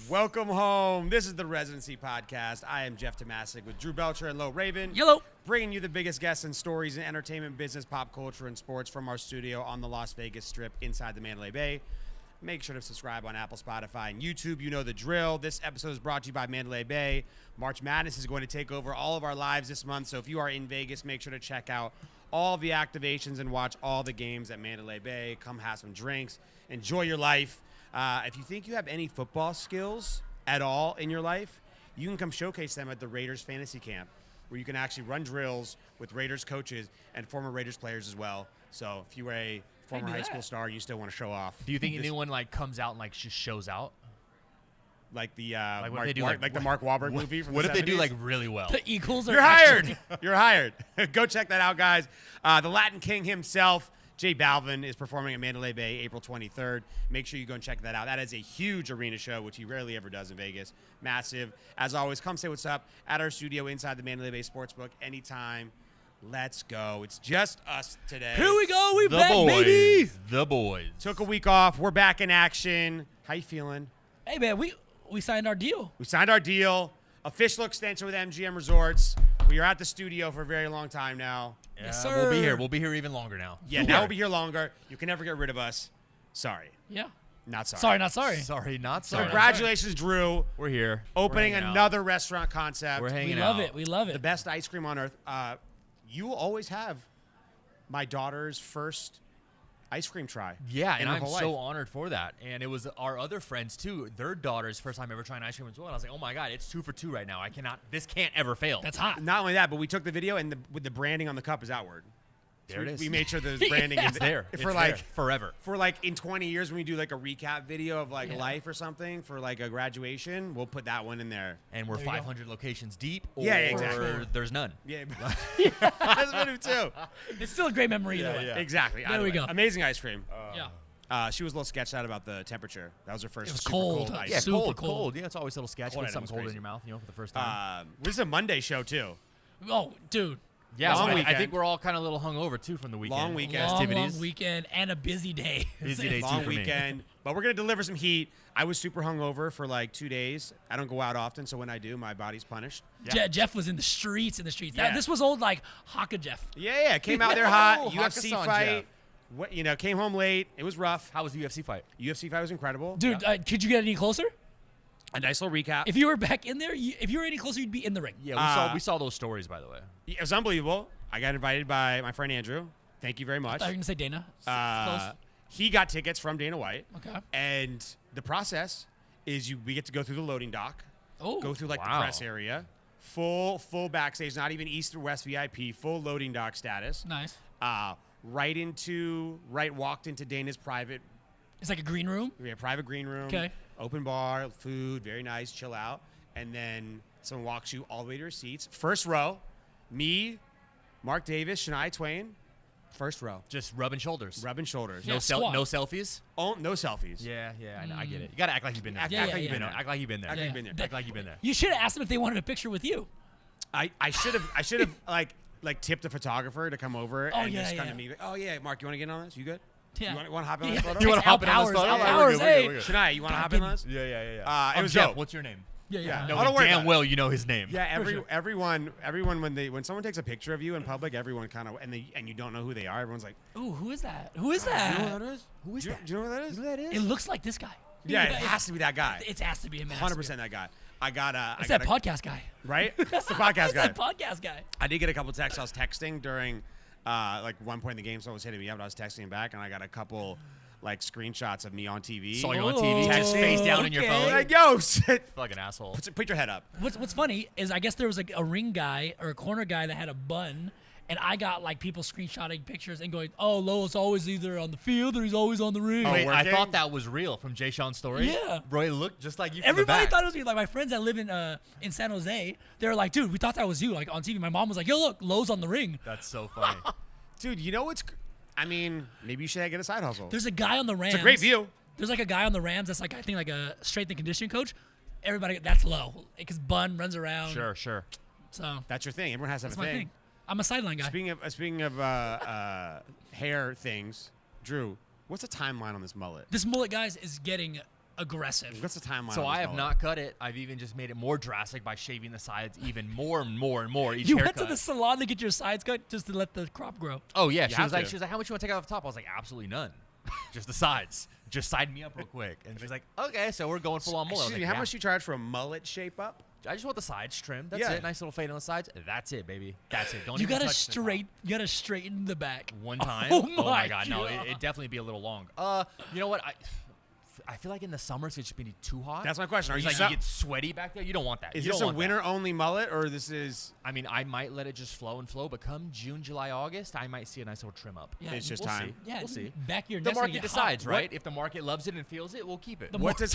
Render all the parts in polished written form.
Welcome home. This is the Residency Podcast. I am Jeff Tomasic with Drew Belcher and Lo Raven. Yellow. Bringing you the biggest guests and stories in entertainment, business, pop culture, and sports from our studio on the Las Vegas Strip inside the Mandalay Bay. Make sure to subscribe on Apple, Spotify, and YouTube. You know the drill. This episode is brought to you by Mandalay Bay. March Madness is going to take over all of our lives this month, so if you are in Vegas, make sure to check out all the activations and watch all the games at Mandalay Bay. Come have some drinks. Enjoy your life. If you think you have any football skills at all in your life, you can come showcase them at the Raiders Fantasy Camp, where you can actually run drills with Raiders coaches and former Raiders players as well. So if you were a former high school star, you still want to show off. Do you think anyone comes out and just shows out? Like the the Mark Wahlberg movie from what the if 70s? they do really well? The Eagles are You're hired. You're hired. Go check that out, guys. The Latin King himself, J Balvin, is performing at Mandalay Bay April 23rd. Make sure you go and check that out. That is a huge arena show, which he rarely ever does in Vegas. Massive. As always, come say what's up at our studio inside the Mandalay Bay Sportsbook anytime. Let's go. It's just us today. Here we go. We The back, boys. baby. The boys. Took a week off. We're back in action. How you feeling? Hey, man, we signed our deal. We signed our deal. Official extension with MGM Resorts. We are at the studio for a very long time now. Yes, We'll sir. be here. We'll be here even longer now. Yeah, now we'll be here longer. You can never get rid of us. Sorry. Yeah. Not sorry. Sorry, not sorry. Sorry, not So sorry. congratulations, Drew. We're here. Opening We're hanging out. another restaurant concept. We're We hanging love out. it. We love The it. best ice cream on earth. You will always have my daughter's first ice cream try. Yeah, in and her I'm whole so life. honored for that. And it was our other friends, too. Their daughter's first time ever trying ice cream as well. And I was like, oh, my God, it's 2 for 2 right now. This can't ever fail. That's hot. Not only that, but we took the video and with the branding on the cup is outward. There it is. We made sure there's branding It's there. for It's like there. Forever. for like in 20 years when we do like a recap video of like life or something for like a graduation, we'll put that one in there. And we're There you go. 500 locations deep. Or Yeah, exactly. there's none. Yeah, that's been too. It's still a great memory either way. yeah. Exactly. There Either we way. go. Amazing ice cream. Yeah. She was a little sketched out about the temperature. That was her first It was super cold. ice. Yeah, Super cold, cold. cold. Yeah, it's always a little sketchy. Cold Put item was something cold in crazy. your mouth, for the first time. This is a Monday show too. Oh, dude. Yeah, Long so I weekend. think we're all kind of a little hungover, too, from the weekend. Long weekend. Festivities. Long weekend and a busy day. Busy day, too, Long for me. weekend, but we're gonna deliver some heat. I was super hungover for like 2 days. I don't go out often, so when I do, my body's punished. Yeah. Jeff was in the streets. Yeah. This was old, like, Haka Jeff. Yeah, came out there hot. Oh, UFC Hakkasan fight. Came home late. It was rough. How was the UFC fight? UFC fight was incredible. Dude, could you get any closer? A nice little recap. If you were back in there, if you were any closer, you'd be in the ring. Yeah, we saw those stories, by the way. It was unbelievable. I got invited by my friend Andrew. Thank you very I much. thought you were going to say Dana. Uh, he got tickets from Dana White. Okay. And the process is we get to go through the loading dock, Oh. go through like the Wow. press area, full backstage, not even East or West VIP, full loading dock status. Nice. Walked into Dana's private It's like a green room. We have a private green room, Okay. open bar, food, very nice, chill out. And then someone walks you all the way to your seats. First row, me, Mark Davis, Shania Twain, first row, Just rubbing shoulders. rubbing shoulders. Yeah. No squat. no selfies? Oh, no selfies. Yeah, I know. I get it. You got to act like you've been there. Act- Yeah, act yeah, like you've yeah. been there. Act like you've been there. Act like you've been there. Act like you've been there. You should have asked them if they wanted a picture with you. I should have like tipped a photographer to come over Oh, and yeah, just kind yeah. of be like, oh yeah, Mark, you want to get on this? You good? Yeah. You want to hop in on Yeah. this photo? You wanna hop in on this Hours, photo? hours, Yeah, hours, hey. we're good. Shania, you want to hop in on this? Yeah. It was Jeff, dope. what's your name? Yeah. No, No, don't worry damn about it. well you know his name. Yeah, sure. everyone when someone takes a picture of you in public, everyone kind of and you don't know who they are. Everyone's like, Ooh, who is that? Who is do you know that? who that is? Who is Do you- that? Do you know who that is? Who that is? It looks like this guy. Yeah, it has to be that guy. It has to be him. 100% that guy. It's that podcast guy. right? That's the podcast It's guy. that podcast guy. I did get a couple texts. I was texting during like one point in the game, someone was hitting me up, and I was texting him back, and I got a couple like screenshots of me on TV. Saw you on TV, just face down in your okay. phone. Like, yo, sit. Fucking asshole. Put your head up. What's funny is I guess there was like a ring guy or a corner guy that had a bun, and I got like people screenshotting pictures and going, "Oh, Lowe's always either on the field or he's always on the ring." Oh, Wait, I working? thought that was real from Jay Sean's story. Yeah. Bro, it looked just like you from Everybody the back. thought it was me. Like my friends that live in San Jose, they were like, "Dude, we thought that was you." Like on TV, my mom was like, "Yo, look, Lowe's on the ring." That's so funny. Dude, you know what's I mean, maybe you should get a side hustle. There's a guy on the Rams. It's a great view. There's like a guy on the Rams that's like I think like a strength and conditioning coach. Everybody, that's low because Bun runs around. Sure. So That's your thing. Everyone has to have that's a my thing. I'm a sideline guy. Speaking of hair things, Drew, what's the timeline on this mullet? This mullet, guys, is getting aggressive. What's the timeline? So on this I have mullet? not cut it. I've even just made it more drastic by shaving the sides even more and more and more each You haircut. went to the salon to get your sides cut just to let the crop grow. Oh yeah, You she have was like, to. how much you want to take off the top? I was like, absolutely none, just the sides. Just side me up real quick. And she's like, okay, so we're going full on mullet. I was Excuse me, like, how yeah. much you charge for a mullet shape up? I just want the sides trimmed. That's Yeah. it. Nice little fade on the sides. That's it, baby. That's it. Don't You even gotta touch the top. you gotta straighten the back. One time. Oh my my god, no, God. it'd definitely be a little long. You know what? I feel like in the summers it's just be too hot. That's my question. Are It's you like su- you get sweaty back there. You don't want that. Is You this don't a want that. winter-only mullet, or this is? I mean, I might let it just flow and flow, but come June, July, August, I might see a nice little trim up. Yeah, It's just We'll time. see. Yeah, We'll see. Back of your The neck's gonna market get decides, hot. right? If the market loves it and feels it, we'll keep it. The What does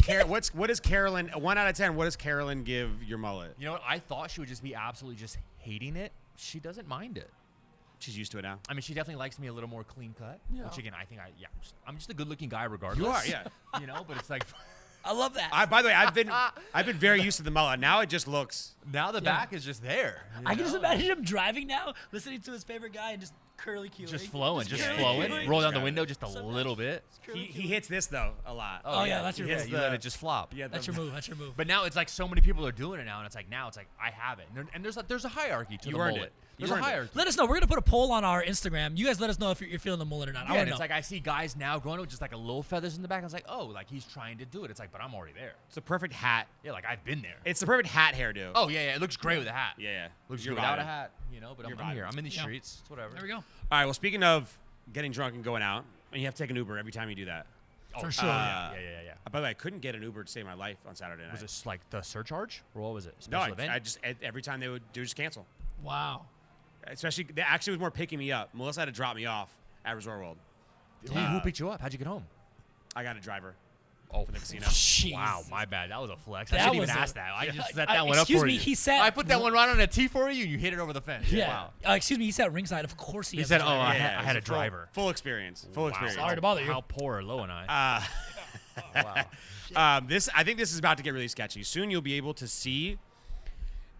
what does Carolyn? 1 out of 10. What does Carolyn give your mullet? You know what? I thought she would just be absolutely just hating it. She doesn't mind it. She's used to it now. I mean, she definitely likes me a little more clean cut. Yeah. Which again, I think I'm just a good-looking guy regardless. You are, yeah. You know, but it's like I love that. By the way, I've been very used to the mullet. Now it just looks. now the Yeah. back is just there. you I can just know? imagine him driving now, listening to his favorite guy, and just curly Q. Just flowing, just Yeah, flowing. yeah, yeah. Roll down the Got it. window just a Sometimes. little bit. He hits this though a lot. Oh, yeah, that's your yeah, move. you let it just flop. Yeah, That's your move. That's your move. But now it's like so many people are doing it now, and it's like I have it, and there's a hierarchy to You the earned mullet. it. You There's a earned it. hierarchy. Let us know. We're gonna put a poll on our Instagram. You guys let us know if you're feeling the mullet or not. I Yeah, want and to it's know. like I see guys now growing up with just like a little feathers in the back. I was like, oh, like he's trying to do it. It's like, but I'm already there. It's the perfect hat. Yeah, like I've been there. It's the perfect hat hairdo. Oh yeah, it looks great with a hat. yeah. Looks You're good without a vibing. hat, you know. But You're I'm here. vibing. I'm in the Yeah. streets. It's whatever. There we go. All right. Well, speaking of getting drunk and going out, and you have to take an Uber every time you do that. For sure. Yeah. By the way, I couldn't get an Uber to save my life on Saturday night. Was this like the surcharge, or what was it? No, Special event? I just every time they would just cancel. Wow. Especially, they actually was more picking me up. Melissa had to drop me off at Resort World. Who picked you up? How'd you get home? I got a driver. Oh, for the casino. Jeez. Wow, my bad. That was a flex. That I shouldn't was even a- ask that. I just set I- that one up excuse for me, you. he sat- I put that one right on a tee for you, and you hit it over the fence. Yeah. Wow. Excuse me. He sat ringside. Of course he. He has said, a "Oh, driver. I Yeah, had it's a driver." Full experience. Full Wow. experience. Sorry to bother you. How poor are Lo and I? Wow. I think this is about to get really sketchy. Soon you'll be able to see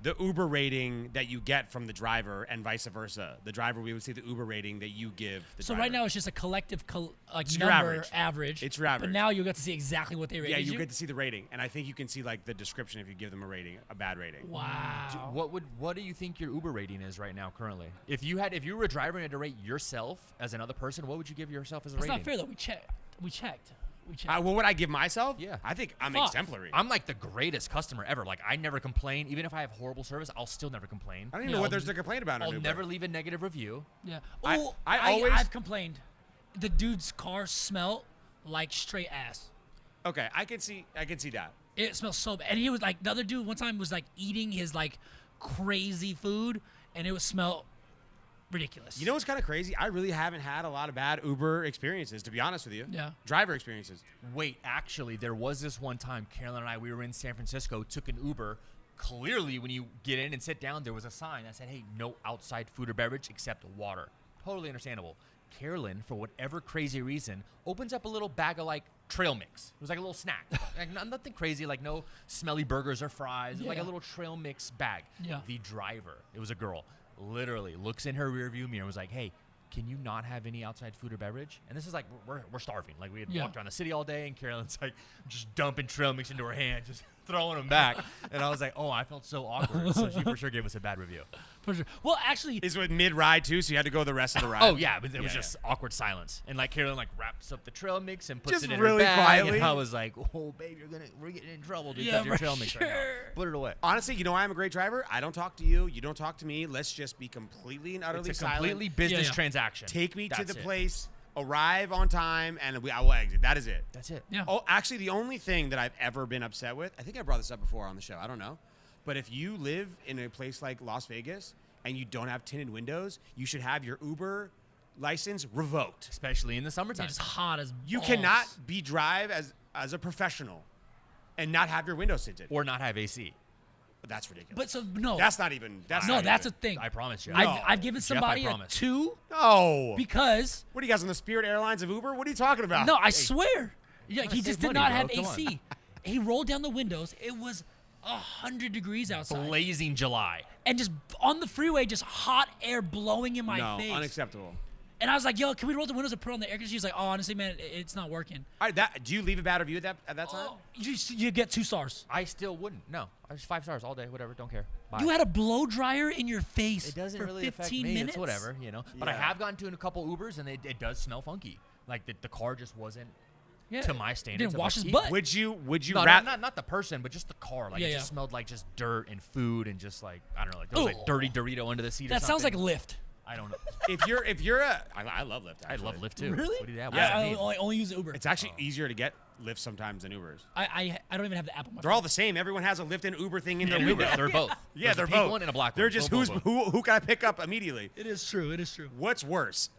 the Uber rating that you get from the driver and vice versa. The driver, we would see the Uber rating that you give the So driver. right now it's just a collective It's your number average. It's your But average. now you'll get to see exactly what they rated Yeah, you you. get to see the rating, and I think you can see like the description if you give them a rating, a bad rating. Wow. What do you think your Uber rating is right now currently? If you were a driver and had to rate yourself as another person, what would you give yourself as a That's rating? not fair though. We checked. What would I give myself? Yeah. I think I'm Fuck. exemplary. I'm like the greatest customer ever. Like I never complain. Even if I have horrible service, I'll still never complain. I don't even Yeah, know what I'll- there's to complain about. on I'll Uber. never leave a negative review. Yeah. I- Oh, I always- I've complained. The dude's car smelled like straight ass. Okay, I can see that. It smells so bad. And he was like, the other dude one time was like eating his like crazy food, and it would smell ridiculous. You know what's kind of crazy? I really haven't had a lot of bad Uber experiences, to be honest with you. Yeah. Driver experiences. Wait, actually, there was this one time, Carolyn and I, we were in San Francisco, took an Uber. Clearly, when you get in and sit down, there was a sign that said, hey, no outside food or beverage except water. Totally understandable. Carolyn, for whatever crazy reason, opens up a little bag of like trail mix. It was like a little snack. Like nothing crazy, like no smelly burgers or fries. Like a Yeah. little trail mix bag. Yeah. The driver, it was a girl, literally looks in her rearview mirror and was like, hey, can you not have any outside food or beverage? And this is like, we're starving. Like we had Yeah. walked around the city all day, and Carolyn's like just dumping trail mix into her hand, just throwing them back. And I was like, oh, I felt so awkward. So she for sure gave us a bad review. For sure. Well, actually, Is it mid-ride, too, so you had to go the rest of the ride? Oh yeah, but it was Yeah, just awkward silence. And like Carolyn like wraps up the trail mix and puts Just it in really her bag. quietly? And I was like, oh babe, we're getting in trouble because Yeah, your for trail mix right now. sure. Put it away. Honestly, you know why I'm a great driver? I don't talk to you. You don't talk to me. Let's just be completely and utterly It's a silent. completely business Yeah. transaction. Take me to That's the it. place, arrive on time, and I will exit. That is it. That's it. yeah. Oh, actually, the only thing that I've ever been upset with, I think I brought this up before on the show. I don't know. But if you live in a place like Las Vegas and you don't have tinted windows, you should have your Uber license revoked. Especially in the summertime. It's hot as You balls. cannot drive as a professional and not have your windows tinted. Or not have AC. That's ridiculous. But so no. That's not even. That's no, not that's even. a thing. I promise you. I've given Jeff, I somebody a promise. 2 No. because What are you guys on the Spirit Airlines of Uber? What are you talking about? no, I swear. Yeah, Gotta he just save did money, not bro. have Come on. AC. He rolled down the windows. It was 100 degrees outside, Blazing July. and just on the freeway, just hot air blowing in my no, face. unacceptable. And I was like, yo, can we roll the windows and put on the air conditioner? She's like, oh, honestly, man, it's not working. All right, do you leave a bad review at that time? Oh, you get 2 stars. I still wouldn't. No, I was 5 stars all day. Whatever, don't care. Bye. You had a blow dryer in your face It doesn't for really 15 affect me. minutes. It's whatever, But I Yeah. have gotten to in a couple Ubers, and it does smell funky. Like the car just wasn't Yeah. to my standards. Didn't of wash like his heat. butt. Would you No, wrap? not the person, but just the car. Like Yeah, it yeah. just smelled like just dirt and food and just like I don't know, like there was Ooh. like dirty Dorito under the seat. That or sounds like something. Lyft. I don't know. if you're a, I love Lyft. I Actually. love Lyft too. Really? What do you have? Yeah. I only use Uber. It's actually easier to get Lyft sometimes than Ubers. I don't even have the app on my They're phone. all the same. Everyone has a Lyft and Uber thing in their And window. They're both. Yeah, There's they're a pink both. one and a black They're one. just Boom, boom, boom. who can I pick up immediately? It is true. It is true. What's worse,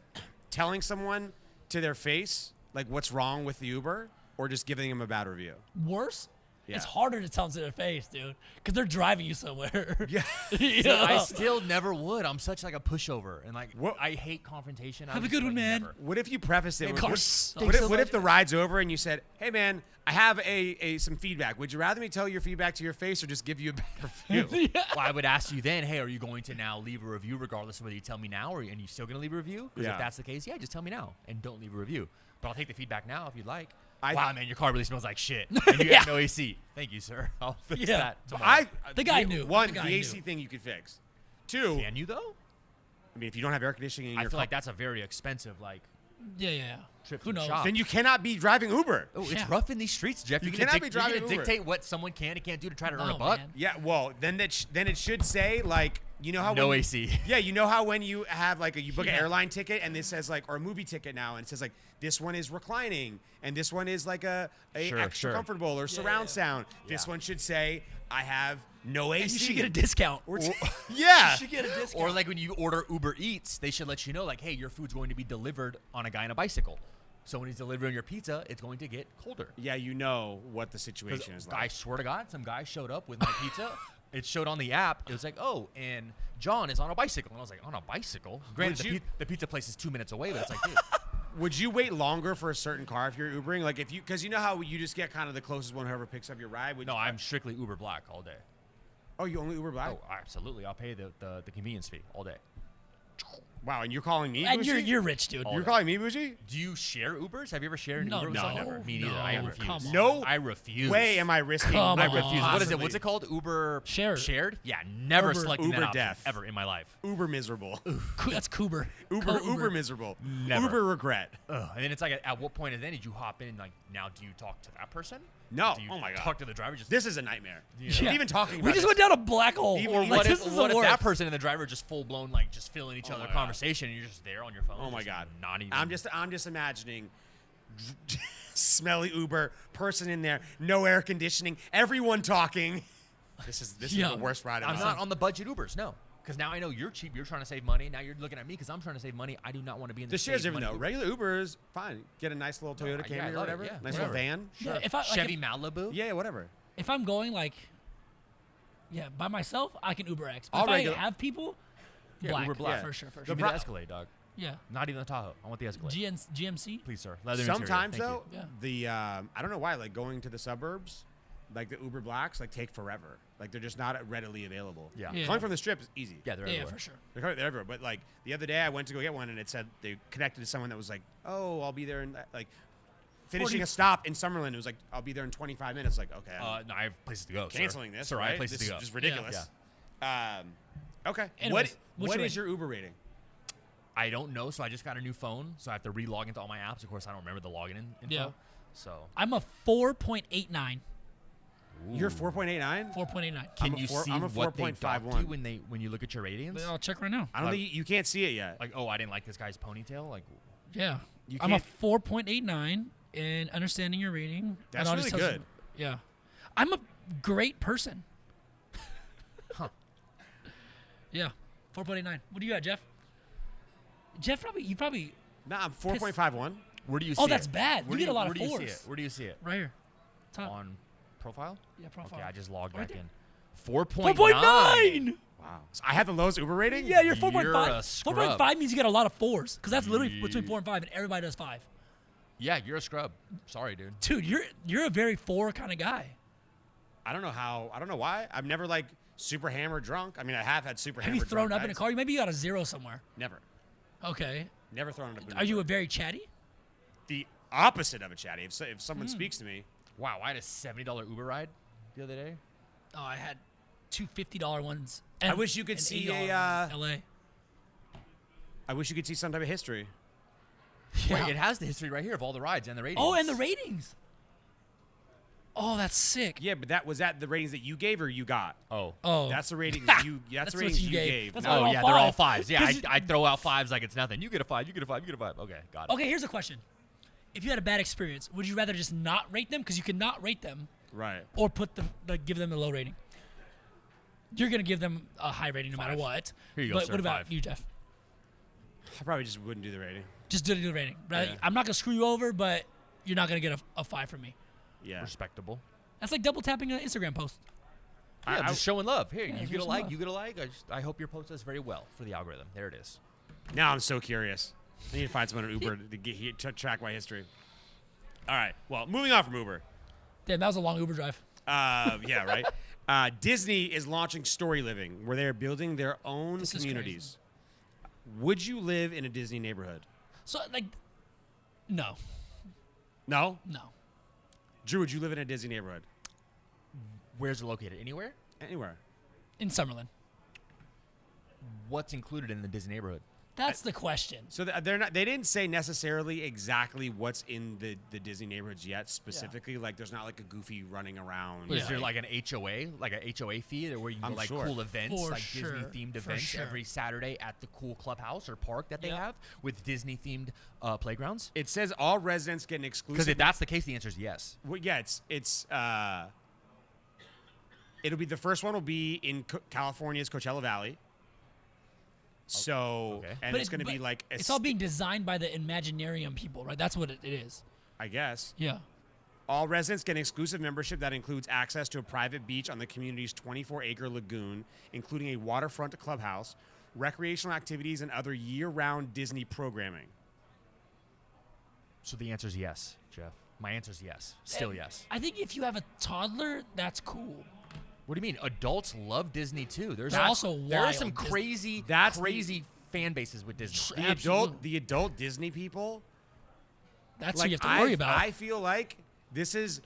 telling someone to their face like what's wrong with the Uber, or just giving them a bad review? Worse? Yeah. It's harder to tell them to their face, dude, because they're driving you somewhere. Yeah. You So I know? still never would. I'm such like a pushover, and like What- I hate confrontation. Have a good one, man. What if you preface it? That with, car what, sucks what if, so what if much. the ride's over and you said, "Hey man, I have some feedback. Would you rather me tell your feedback to your face or just give you a bad review?" Well, I would ask you then, hey, are you going to now leave a review regardless of whether you tell me now, and you still going to leave a review? Because Yeah. if that's the case, yeah, just tell me now and don't leave a review. But I'll take the feedback now if you'd like. I- Wow, man, your car really smells like shit. And you have no AC. Thank you, sir. I'll fix Yeah. that tomorrow. The guy knew. One, The the, guy AC knew. thing you could fix. Two, Can you though? I mean, if you don't have air conditioning in I your feel car, like that's a very expensive like. Yeah. Trip Who to the knows? shop. then you cannot be driving Uber. Oh, it's Yeah. rough in these streets, Jeff. You You're gonna cannot be driving you're gonna Uber. dictate what someone can and can't do to try to earn No, a buck. man. Yeah, well, then then it should say like, you know how No when, AC. Yeah, you know how when you have like you book an Yeah. airline ticket and this says like, or a movie ticket now, and it says like this one is reclining and this one is like a Sure, extra sure. comfortable or surround sound. This Yeah. one should say I have no AC. And you should get a discount. Yeah. You should get a discount. Or like when you order Uber Eats, they should let you know like, hey, your food's going to be delivered on a guy on a bicycle. So when he's delivering your pizza, it's going to get colder. Yeah, you know what the 'Cause situation is I like. swear to God, some guy showed up with my pizza. It showed on the app. It was like, oh, and John is on a bicycle. And I was like, on a bicycle? Granted, you- the pizza place is 2 minutes away, but it's like, dude. Would you wait longer for a certain car if you're Ubering? Like if you, because you know how you just get kind of the closest one whoever picks up your ride. Would No, you, I'm strictly Uber Black all day. Oh, you only Uber Black? Oh, absolutely. I'll pay the convenience fee all day. Wow, and you're calling me And bougie? you're rich, dude. All You're day. calling me bougie? Do you share Ubers? Have you ever shared an No, Uber with someone? no, Never. Me neither. I no, refuse. come on. No I refuse. way am I risking Come my on. I refuse. What is it? possibly What's it called? Uber Shared. Shared? Yeah, never Uber- selecting Uber that option death. ever in my life. Uber miserable. That's Coober. Uber miserable. Never. Uber regret. Ugh. And then it's like, at what point then did you hop in and like, now do you talk to that person? No. Do you Oh my God. talk to the driver? Just This is a nightmare. Yeah. Even talking about We just this. went down a black hole. Even- Or Like, what this if, is what the if that worst. person and the driver just full blown like just filling each Oh other my God. conversation and you're just there on your phone? Oh my just God. Not even. I'm just imagining smelly Uber person in there, no air conditioning, everyone talking. This is Yeah. the worst ride of I'm my not life. on the budget Ubers. No. Because now I know you're cheap. You're trying to save money. Now you're looking at me because I'm trying to save money. I do not want to be in the The shares save different money though. Uber. Regular Uber is fine. Get a nice little Toyota yeah, I Camry or love it, whatever. yeah, Nice whatever. little van. Yeah, if I like, Chevy if, Malibu. Yeah, whatever. if I'm going like, yeah, by myself, I can Uber X. But All if regular- I have people, Yeah, black, Uber Black. yeah, for sure, for Give sure. me the Escalade, dog. Yeah, Not even the Tahoe. I want the Escalade. GMC. Please, sir. Leather interior. Sometimes Thank though, you. Yeah. the I don't know why, like going to the suburbs, like the Uber Blacks, like take forever. Like they're just not readily available. Yeah. Yeah. Coming from the strip is easy. Yeah, they're Yeah, everywhere. for sure. They're everywhere. But like the other day, I went to go get one, and it said they connected to someone that was like, "Oh, I'll be there in like." Finishing 40 a stop in Summerlin, it was like, "I'll be there in 25 minutes." Like, okay, I'm No, I have places to go. sir. canceling this. Sir, I right? have places this to go. is just ridiculous. Okay. Anyways, what's what your is your Uber rating? I don't know, so I just got a new phone, so I have to re-log into all my apps. Of course, I don't remember the login info. Yeah. So I'm a 4.89. You're 4.89. 4.89. can I'm a you four- see I'm a what they docked 4.51. you when you look at your ratings? I'll check right now. I don't think you can't see it yet. Like, oh, I didn't like this guy's ponytail. Like, Yeah, You I'm a can't- 4.89 in understanding your reading. That's And I'll really just tell good. you- yeah, I'm a great person. Huh. Yeah, 4.89. What do you got, Jeff? Jeff, you probably Nah, I'm 4.51. where do you see Oh, it? that's bad. Where You do get a lot where of do you see fours. it? Where do you see it? right here, top. On profile? Yeah, profile. Okay, I just logged Right back there. in. 4.9. 4.9. Wow. So I have the lowest Uber rating. Yeah, you're You're 4.5. a scrub. 4.5 means you get a lot of fours, because that's literally between 4 and 5, and everybody does 5. Yeah, you're a scrub. Sorry, dude. Dude, you're a very 4 kind of guy. I don't know how. I don't know why. I've never like super hammered drunk. I mean, I have had super Have hammered. you thrown drunk up in a nights. car? Maybe you got a 0 somewhere. Never. Okay. Never thrown it up. An Are you a Uber. very chatty? The opposite of a chatty? If someone speaks to me, Wow, I had a $70 Uber ride the other day. Oh, I had two $50 ones. I wish you could an see $80 a, in LA. I wish you could see some type of history. Yeah. Wait, it has the history right here of all the rides and the ratings. Oh, and the ratings. Oh, that's sick. Yeah, but was that the ratings that you gave or you got? Oh. Oh, That's the ratings you. That's the That's what ratings you you gave. gave. That's No. why Oh, all yeah, they're all five. fives. Yeah, 'Cause I throw out fives like it's nothing. You get a 5, you get a 5, you get a 5. Okay, got it. Okay, here's a question. If you had a bad experience, would you rather just not rate them because you can not rate them, Right. or put give them the low rating? You're gonna give them a high rating no matter 5. what. Here you go, But sir, what about 5. you, Jeff? I probably just wouldn't do the rating. Just do the rating. Right? Yeah. I'm not gonna screw you over, but you're not gonna get a 5 from me. Yeah. Respectable. That's like double tapping an Instagram post. Yeah, I'm just showing love. Here, Yeah, you just get a some like, love. you get a like. I hope your post does very well for the algorithm. There it is. Now I'm so curious. I need to find someone on Uber to get here to track my history. All right. Well, moving on from Uber. Damn, that was a long Uber drive. Yeah, right. Disney is launching Story Living, where they're building their own This is communities. Would you live in a Disney neighborhood? So like, no, No. no. Drew, would you live in a Disney neighborhood? Where's it located? Anywhere? Anywhere. In Summerlin. What's included in the Disney neighborhood? That's the question. So they're not. They didn't say necessarily exactly what's in the Disney neighborhoods yet. Specifically, like there's not like a Goofy running around. Is there like an HOA, like a HOA fee, where you can I'm go like sure. cool events, For like sure. Disney themed For events sure. every Saturday at the cool clubhouse or park that they Yep. have with Disney themed playgrounds? It says all residents get an Because exclusive. if that's the case, the answer is yes. Well, yeah, it's it'll be the first one will be in California's Coachella Valley. So Okay. and it's going to be like it's all being designed by the Imaginarium people, right? That's what it is. I guess. Yeah. All residents get an exclusive membership that includes access to a private beach on the community's 24-acre lagoon, including a waterfront clubhouse, recreational activities, and other year-round Disney programming. So the answer is yes, Jeff. My answer is yes. Still yes. I think if you have a toddler, that's cool. What do you mean? Adults love Disney too. There's They're also there are wild. some crazy, That's the- crazy fan bases with Disney. The adult Disney people. That's Like what you have to worry I about. feel like this is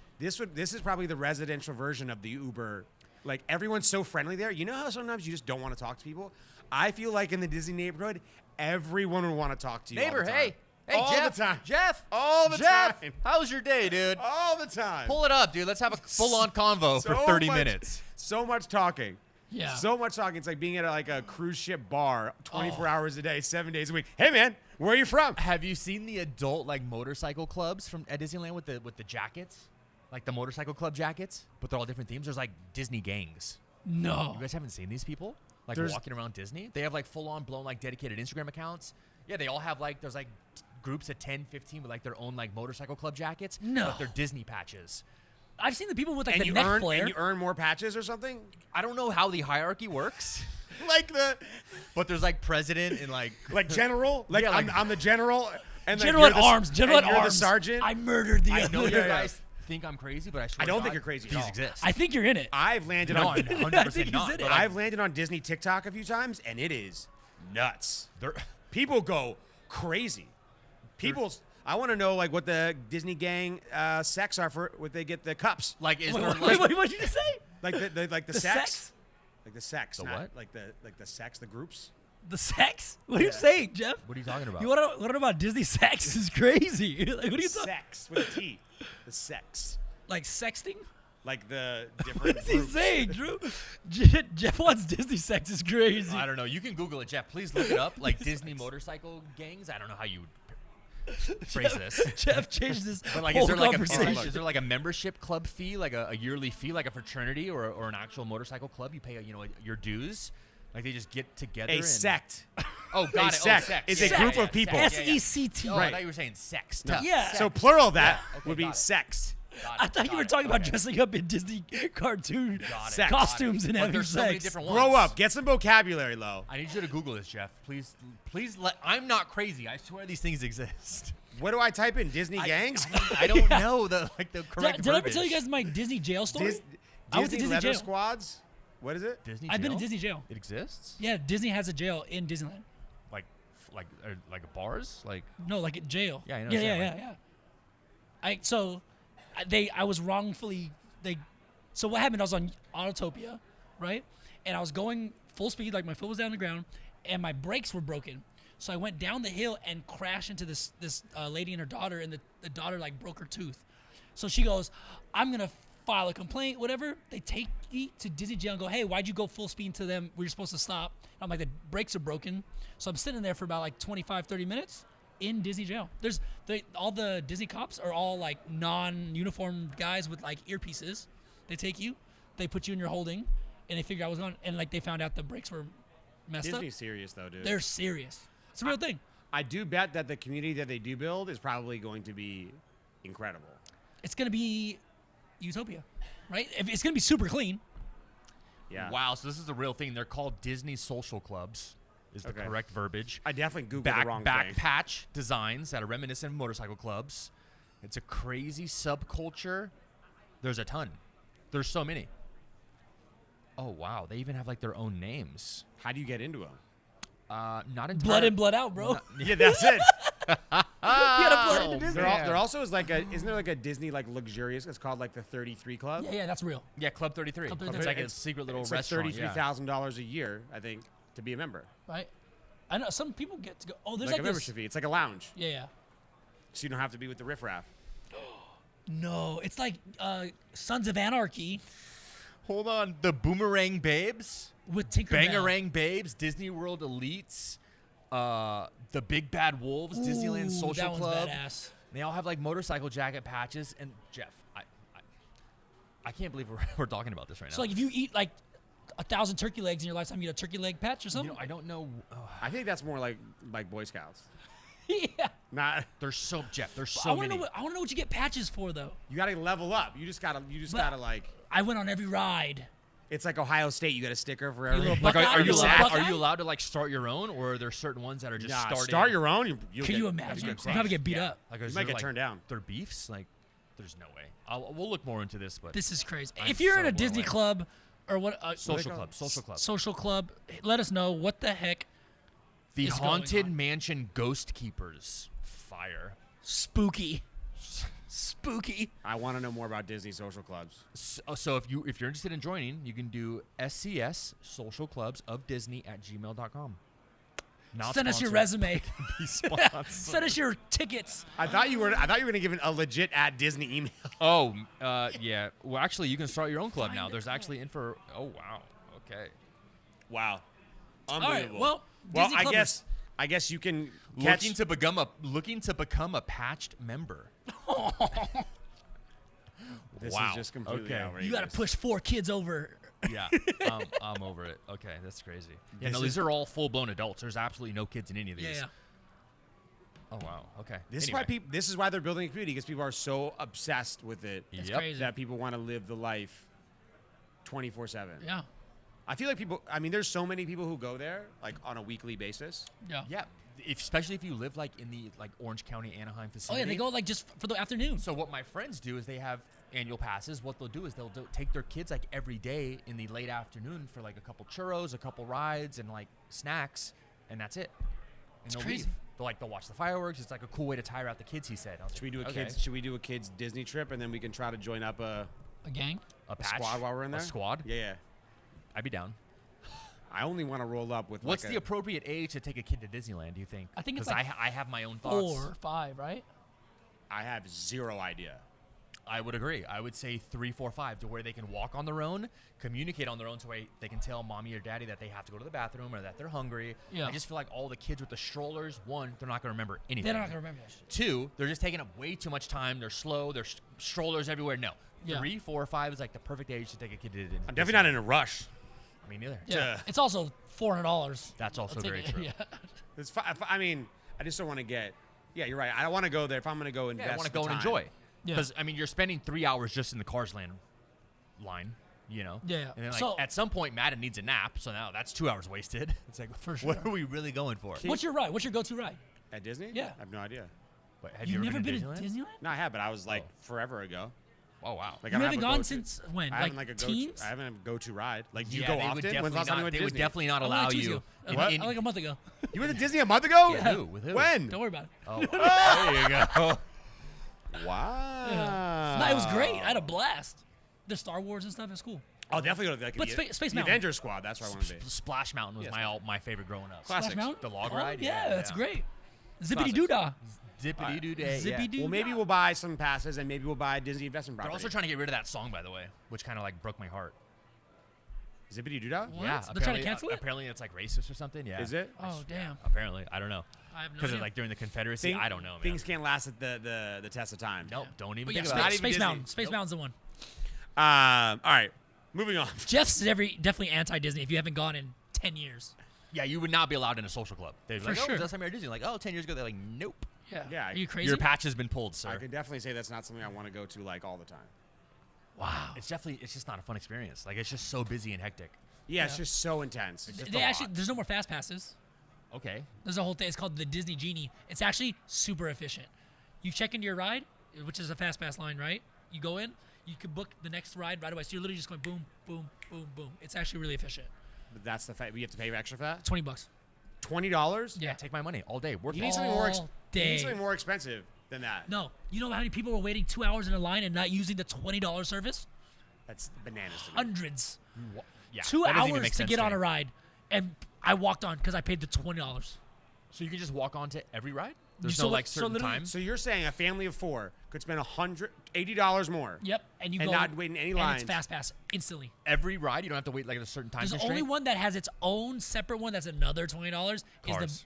probably the residential version of the Uber. Like everyone's so friendly there. You know how sometimes you just don't want to talk to people. I feel like in the Disney neighborhood, everyone would want to talk to you. Neighbor, all the hey, time. hey, all Jeff, the time, Jeff, all the Jeff, time, how's your day, dude? all the time. Pull it up, dude. Let's have a full-on convo for So 30 much- minutes. So much talking. Yeah. So much talking. It's like being at like a cruise ship bar 24 Oh. hours a day, 7 days a week. Hey, man, where are you from? Have you seen the adult like motorcycle clubs from at Disneyland with the jackets, like the motorcycle club jackets, but they're all different themes? There's like Disney gangs. No. You guys haven't seen these people like There's- walking around Disney? They have like full-on blown like dedicated Instagram accounts. Yeah, they all have like there's like groups of 10, 15 with like their own like motorcycle club jackets. No. But they're Disney patches. I've seen the people with like And the you neck earn flare. and you earn more patches or something. I don't know how the hierarchy works, Like the but there's like president and like general. Like, Yeah, like- I'm the general. And General like at you're the, arms. General and at you're arms. the sergeant. I murdered the I other. know you Yeah. guys think I'm crazy, but I swear I don't to think God, you're crazy at These all. exist. I think you're in it. I've landed no, on. I'm 100% I think he's not. in it. but like, I've landed on Disney TikTok a few times, and it is nuts. they're- People go crazy. I want to know like what the Disney gang sex are for. What they get the cups. like is Wait, there wait, like wait, what did you just say? Like the The sex? sex? Like the sex. The not what? Like the sex, the groups. The sex? What are you saying, Jeff? what are you talking about? You what about Disney sex? This is crazy. Like, what are you talking? Sex with a T. The sex. Like sexting? Like the What different is he groups. saying, Drew? Jeff wants Disney sex is crazy. I don't know. You can Google it, Jeff. Please look it up. Like Disney motorcycle gangs. I don't know how you would phrase this. Jeff changed this But like, whole is there like conversation. is there like a membership club fee, like a yearly fee, like a fraternity or an actual motorcycle club? You pay your dues. Like they just get together. A and, sect. Oh, got A it. sect Oh, sex. is Yeah, a yeah, group yeah, of people. sex, yeah, yeah. S-E-C-T. Oh, I Right. thought you were saying sex. No. Yeah. So plural of that Yeah, okay, would be got it. sex. Got I it, thought you got were it, talking about okay. dressing up in Disney cartoon Got it, Sex. got it. costumes and But having there's so many sex. different Grow ones. up. Get some vocabulary, Lo. I need you to Google this, Jeff. Please. I'm not crazy. I swear these things exist. What do I type in? Disney gangs? I don't know the correct. Did I ever verbiage. tell you guys my Disney jail story? I went to Disney Disney leather jail. squads? What is it? Disney? I've been to jail? Disney jail. It exists. Yeah, Disney has a jail in Disneyland. Like like bars, like No, like at jail. Yeah, I know Yeah, exactly. I was wrongfully So what happened? I was on Autotopia, right? And I was going full speed, like my foot was down the ground, and my brakes were broken. So I went down the hill and crashed into this lady and her daughter, and the daughter like broke her tooth. So she goes, "I'm gonna file a complaint, whatever." They take me to Disney jail and go, "Hey, why'd you go full speed to them? We were supposed to stop." I'm like, "The brakes are broken." So I'm sitting there for about like 25, 30 minutes in Disney jail. All the Disney cops are all like non-uniformed guys with like earpieces. They take you, they put you in your holding, and they figure out what's going on. And like they found out the brakes were messed Disney's up. serious though, dude. They're serious. It's a real thing. I do bet that the community that they do build is probably going to be incredible. It's gonna be utopia, right? It's gonna be super clean. Yeah. wow. So this is the real thing. They're called Disney social clubs. Is the Okay. correct verbiage. I definitely Googled back the wrong back thing. patch designs that are reminiscent of motorcycle clubs. It's a crazy subculture. There's a ton. There's so many. Oh wow, they even have like their own names. How do you get into them? Not entirely. Blood in, blood out, bro. Yeah, that's it. You gotta blood into Disney. There also is like isn't there like a Disney like luxurious? It's called like the 33 Club. Yeah, that's real. Yeah, Club 33. Club It's 33. like a secret little It's like restaurant. yeah. $33,000 a year, I think, to be a member. Right? I know some people get to go. Oh, there's Like like, a this. membership fee. It's like a lounge, Yeah. so you don't have to be with the riffraff. No, it's like Sons of Anarchy Hold on, the Boomerang Babes, with Tinkerbell. Bangarang Babes, Disney World Elites, the Big Bad Wolves, Disneyland Ooh, Social that one's Club. badass. They all have like motorcycle jacket patches. And Jeff, I can't believe we're talking about this right So now. like if you eat like 1,000 turkey legs in your lifetime, you get a turkey leg patch or You something. know, I don't know. I think that's more like Boy Scouts. Yeah. Not There's so Jeff. There's I so want to many. know. I want to know what you get patches for though. you got to level up. You just gotta But- like. I went on every ride. It's like Ohio State. You got a sticker for You every. little Like, Buckeye? are you You little allowed? Buckeye? Are you allowed to like start your own, or are there certain ones that are just Nah, starting? start your own. You'll Can get, you imagine? get You crushed. probably get beat up. Like, You is might there, get like, turned down. Their beefs, like, there's no way. We'll look more into this, but This is crazy. I'm If you're so in a blown Disney away. club or what? social call club, it? social club, Social club. Let us know what the heck. the is going Haunted on. Mansion Ghost Keepers. Fire. Spooky. Spooky. I want to know more about Disney social clubs. So if you're interested in joining, you can do SCS Social Clubs of Disney at gmail.com. Not Send us your sponsored. resume. Be sponsored. Send us your tickets. I thought you were gonna give a legit at Disney email. Oh, yeah. Well, actually, you can start your own club Find now. a There's club. actually info. Oh, wow. Okay. Wow. All Unbelievable. right. Well, Well, Disney club I guess you can catch. Looking to become a patched member. This Wow. is just completely Okay. outrageous. you got to push 4 kids over. Yeah, I'm over it. Okay, that's crazy. Yeah, This no, is- these are all full-blown adults. There's absolutely no kids in any of these. Yeah. Oh wow. Okay. This Anyway. is why people. This is why they're building a community because people are so obsessed with it It's Yep. crazy. that people want to live the life 24/7. Yeah. I feel like people. I mean, there's so many people who go there like on a weekly basis. Yeah. Yeah, especially if you live like in the like Orange County, Anaheim Oh vicinity. yeah, they go like just for the afternoon. So what my friends do is they have annual passes. What they'll do is they'll take their kids like every day in the late afternoon for like a couple churros, a couple rides, and like snacks, and that's it. And they'll crazy. leave. They'll watch the fireworks. It's like a cool way to tire out the kids. He said. I was Should we like, do a okay. kids? Should we do a kids Disney trip and then we can try to join up a A gang. a patch? squad while we're in there? A squad? Yeah. I'd be down. I only want to roll up with. What's like the appropriate age to take a kid to Disneyland? Do you think? I think it's 'Cause like I have my own thoughts. 4 or 5, right? I have zero idea. I would agree. I would say 3, 4, 5 to where they can walk on their own, communicate on their own, so they can tell mommy or daddy that they have to go to the bathroom or that they're hungry. Yeah. I just feel like all the kids with the strollers, one, they're not going to remember anything. They're not gonna remember that shit. 2, they're just taking up way too much time. They're slow. There's strollers everywhere. No. Yeah. 3, 4, 5 is like the perfect age to take a kid to Disney. I'm definitely not in a rush. Me neither. Yeah. It's also $400. That's also I'll take very it. true. Yeah. It's I mean, I just don't want to get. Yeah, you're right. I don't want to go there. If I'm going to go invest, Yeah, I want to the go and time. enjoy. Yeah. Because, I mean, you're spending 3 hours just in the Cars Land line, you know? Yeah. And then, like, So- at some point, Madden needs a nap, so now that's 2 hours wasted. It's like, For what sure. are we really going for? What's your ride? What's your go-to ride? At Disney? Yeah. I have no idea. Wait, have You've you never ever been to to Disneyland? Disneyland? No, I have, but I was like Oh. forever ago. Oh wow. Like You I don't haven't have a gone go-to. since when? I Like haven't like a teens? I haven't have a go-to ride. Like, do you Yeah, go they would often? definitely When's the last time you not- went to They would Disney? definitely not I went allow like 2 years you. ago. in- Like a month ago. You went to Disney a month ago? Yeah. With who? When? Don't worry about it. Oh, there you go. Wow. Yeah. No, it was great. I had a blast. The Star Wars and stuff is cool. I'll definitely go to like But the, Space the Mountain. Avengers Squad. That's where I want to be. Splash Mountain was Yeah, my favorite growing up. Classics. Splash Mountain? The log Oh, ride? Yeah, Yeah, that's yeah. great. Zippity Classics. doo dah. Zippity doo day. Zippy doo. Well, maybe we'll buy some passes and maybe we'll buy Disney investment They're property. also trying to get rid of that song, by the way, which kind of like broke my heart. Zippity doo dah? What? Yeah, They're trying to cancel it? Apparently, it's like racist or something. Yeah. Is it? Oh damn. Apparently, I don't know. I have no Because idea. like during the Confederacy, I don't know, man. Things can't last at the test of time. Nope, don't even But yeah, think about Space, it. even Space Disney. Mountain. Space Nope. Mountain's the one. All right, moving on. Jeff's definitely anti-Disney if you haven't gone in 10 years. Yeah, you would not be allowed in a social club. They'd be For like, sure. oh, last time you were at Disney. Like, oh, 10 years ago. They're like, nope. Yeah, Are you crazy? Your patch has been pulled, sir. I can definitely say that's not something I want to go to like all the time. Wow. It's just not a fun experience. Like, it's just so busy and hectic. Yeah, it's Yeah. just so intense. just They a actually, lot. there's no more fast passes. Okay. There's a whole thing. It's called the Disney Genie. It's actually super efficient. You check into your ride, which is a fast pass line, right? You go in, you can book the next ride right away. So you're literally just going boom, boom, boom, boom. It's actually really efficient. But that's the fact. We have to pay extra for that. $20. $20. Yeah. Take my money all day. Work You it. need something more. All You day. need something more expensive than that. No. You know how many people were waiting 2 hours in a line and not using the $20 service? That's bananas to me. Hundreds. Yeah. 2 that doesn't even hours make to sense get on me. a ride. And I walked on because I paid the $20. So you can just walk onto every ride? There's So no like so certain literally- time? So you're saying a family of 4 could spend $180 more? Yep. And you And go. not wait in any and lines. it's fast pass instantly. Every ride, you don't have to wait like at a certain time There's constraint? only one that has its own separate one that's another $20. Cars. Is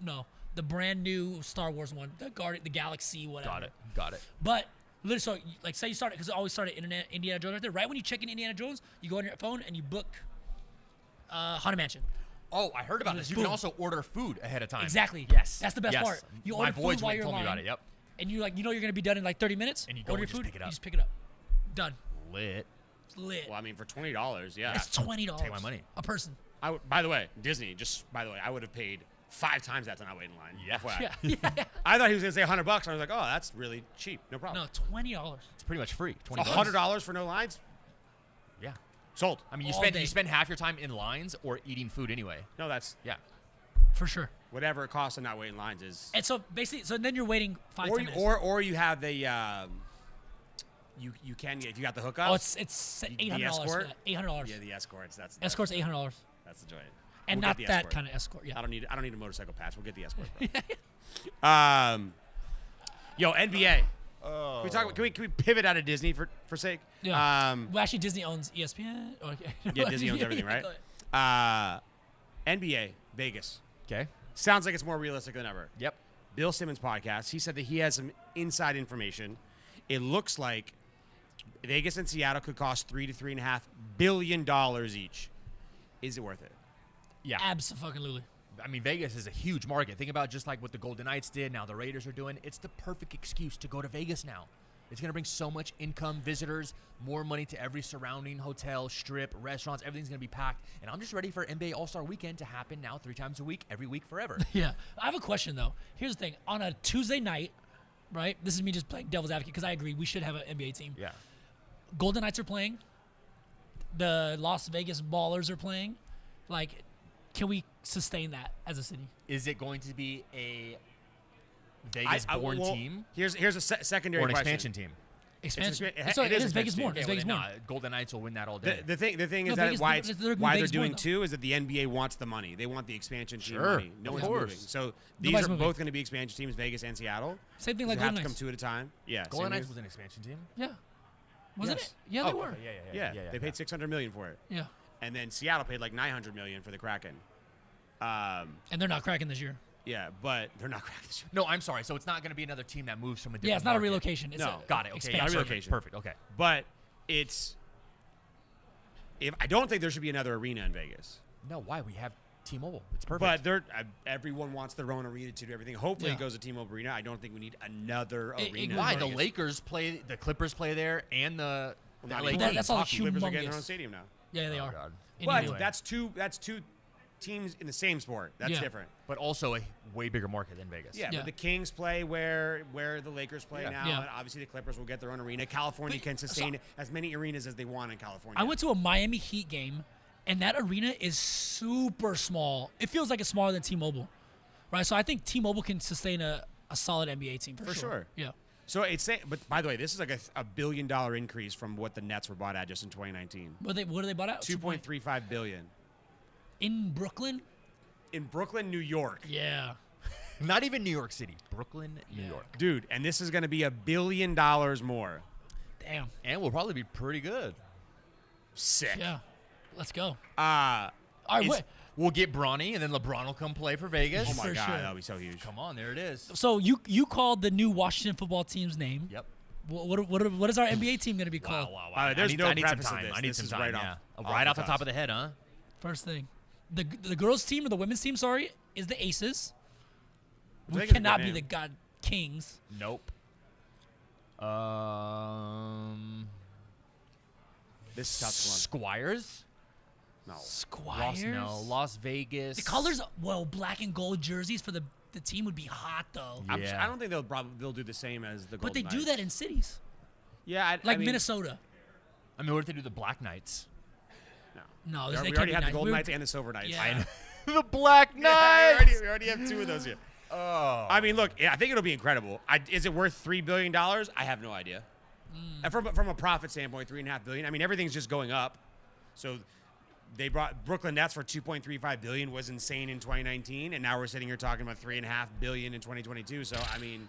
the brand new Star Wars one, the Galaxy, whatever. Got it. But literally, so like say you start because I always start at Indiana Jones right there. Right when you check in Indiana Jones, you go on your phone and you book Haunted Mansion. Oh, I heard about this. You Boom. can also order food ahead of time. Exactly. Yes. That's the best Yes. part. You My order boys food while you're in told me line. about it. Yep. And you're like, you're gonna be done in like 30 minutes. And you go order and your just food. pick it up. You just pick it up. Done. Lit. It's lit. Well, I mean, for $20, yeah. It's $20. Take my money. A person. By the way, Disney. By the way, I would have paid 5 times that to not wait in line. Yeah. FYI. Yeah. I thought he was gonna say $100. I was like, oh, that's really cheap. No problem. No, $20. It's pretty much free. $20. $100 for no lines. Yeah. Sold. I mean, All day. you spend half your time in lines or eating food anyway. No, that's Yeah. For sure. whatever it costs to not wait in lines is. And so basically, so then you're waiting 5 Or 10 you, minutes. or you have the you can get if you got the hookup. Oh, it's $800 for escort? that. $800. Yeah, the escorts. That's Escort's $800. That's the joint. And We'll not get the that escort. kind of escort. Yeah. I don't need a motorcycle pass. We'll get the escort. Yo, NBA. Oh. Can we pivot out of Disney for sake? Yeah. Well, actually, Disney owns ESPN. Okay. Yeah, Disney owns everything, go right? ahead. NBA Vegas Okay. sounds like it's more realistic than ever. Yep. Bill Simmons podcast. He said that he has some inside information. It looks like Vegas and Seattle could cost $3 to $3.5 billion each. Is it worth it? Yeah. Absolutely. I mean, Vegas is a huge market. Think about just like what the Golden Knights did. Now the Raiders are doing. It's the perfect excuse to go to Vegas now. It's going to bring so much income, visitors, more money to every surrounding hotel, strip, restaurants. Everything's going to be packed. And I'm just ready for NBA All-Star Weekend to happen now 3 times a week, every week, forever. Yeah. I have a question, though. Here's the thing. On a Tuesday night, right? This is me just playing devil's advocate because I agree. We should have an NBA team. Yeah. Golden Knights are playing. The Las Vegas Ballers are playing. Like, can we sustain that as a city? Is it going to be a Vegas-born well, team Here's a secondary or an question. expansion team? Expansion. it So is it is expansion Vegas team. born. It's Okay, Vegas well, born. then, Golden Knights will win that all day. The thing is No, that Vegas- why they're they're Vegas doing born, though. two is that the NBA wants the money. They want the expansion team Sure, money. No of one's course. moving. So these Nobody's are moving. both going to be expansion teams, Vegas and Seattle. Same thing They like have Golden to come Knights. 2 at a time. Yeah. Golden same Knights as- was an expansion team? Yeah. Wasn't Yes. it? Yeah, they were. Okay, Yeah, yeah. they paid $600 million for it, Yeah. and then Seattle paid like $900 million for the Kraken. And they're not cracking this year. Yeah, but they're not cracking this year. No, I'm sorry. So it's not going to be another team that moves from a different Yeah, it's not a market. relocation. It's No. a Got it. Okay, expansion. yeah, Not perfect, relocation. Perfect. Okay. But it's I don't think there should be another arena in Vegas. No, why? We have T-Mobile. It's perfect. But everyone wants their own arena to do everything. Hopefully Yeah. it goes to T-Mobile Arena. I don't think we need another It- arena. why? in The Vegas. Lakers play, the Clippers play there, and the not LA anymore. Kings. That's all hockey. humongous. Clippers are getting their own stadium now. Yeah, they Oh, are. God. In But New York. that's two teams in the same sport. That's Yeah. different. But also a way bigger market than Vegas. Yeah, Yeah. but the Kings play where the Lakers play Yeah. now, Yeah. and obviously the Clippers will get their own arena. California But- can sustain so- as many arenas as they want in California. I went to a Miami Heat game, and that arena is super small. It feels like it's smaller than T-Mobile, right? So I think T-Mobile can sustain a solid NBA team for sure. Yeah. So but by the way, this is like a $1 billion increase from what the Nets were bought at just in 2019. What are they bought out? 2.35 billion In Brooklyn? in Brooklyn, New York. Yeah. Not even New York City. Brooklyn, New York. Dude, and this is going to be $1 billion more. Damn. And we'll probably be pretty good. Sick. Yeah. Let's go. Uh, All right, is- wait. We'll get Bronny, and then LeBron will come play for Vegas. oh my For God, sure. that'll be so huge. Come on, there it is. So you called the new Washington football team's name. Yep. What is our NBA team going to be Wow, called? wow, By the way, wow. there's no I need some preface to time. this. I need This some is time. right yeah. off Right off the the top cuff. of the head, huh? First thing. The girls' team or the women's team, sorry, is the Aces. I We think it's a cannot good be name. the God Kings. Nope. This is tough one. Squires? No. Squires. Las Vegas. The colors, well, black and gold jerseys for the team would be hot though. Yeah. I don't think they'll do the same as the But they Golden do Knights. that in cities, Yeah, like I mean, Minnesota. I mean, what if they do the Black Knights? No, We they already can't be have the nice. Golden Knights and the Silver Knights. Yeah. The Black Yeah, Knights. we already have two of those here. Oh. I mean, look, I think it'll be incredible. Is it worth $3 billion? I have no idea. And from a profit standpoint, $3.5 billion. I mean, everything's just going up. So they brought Brooklyn Nets for $2.35 billion was insane in 2019, and now we're sitting here talking about $3.5 billion in 2022. So I mean,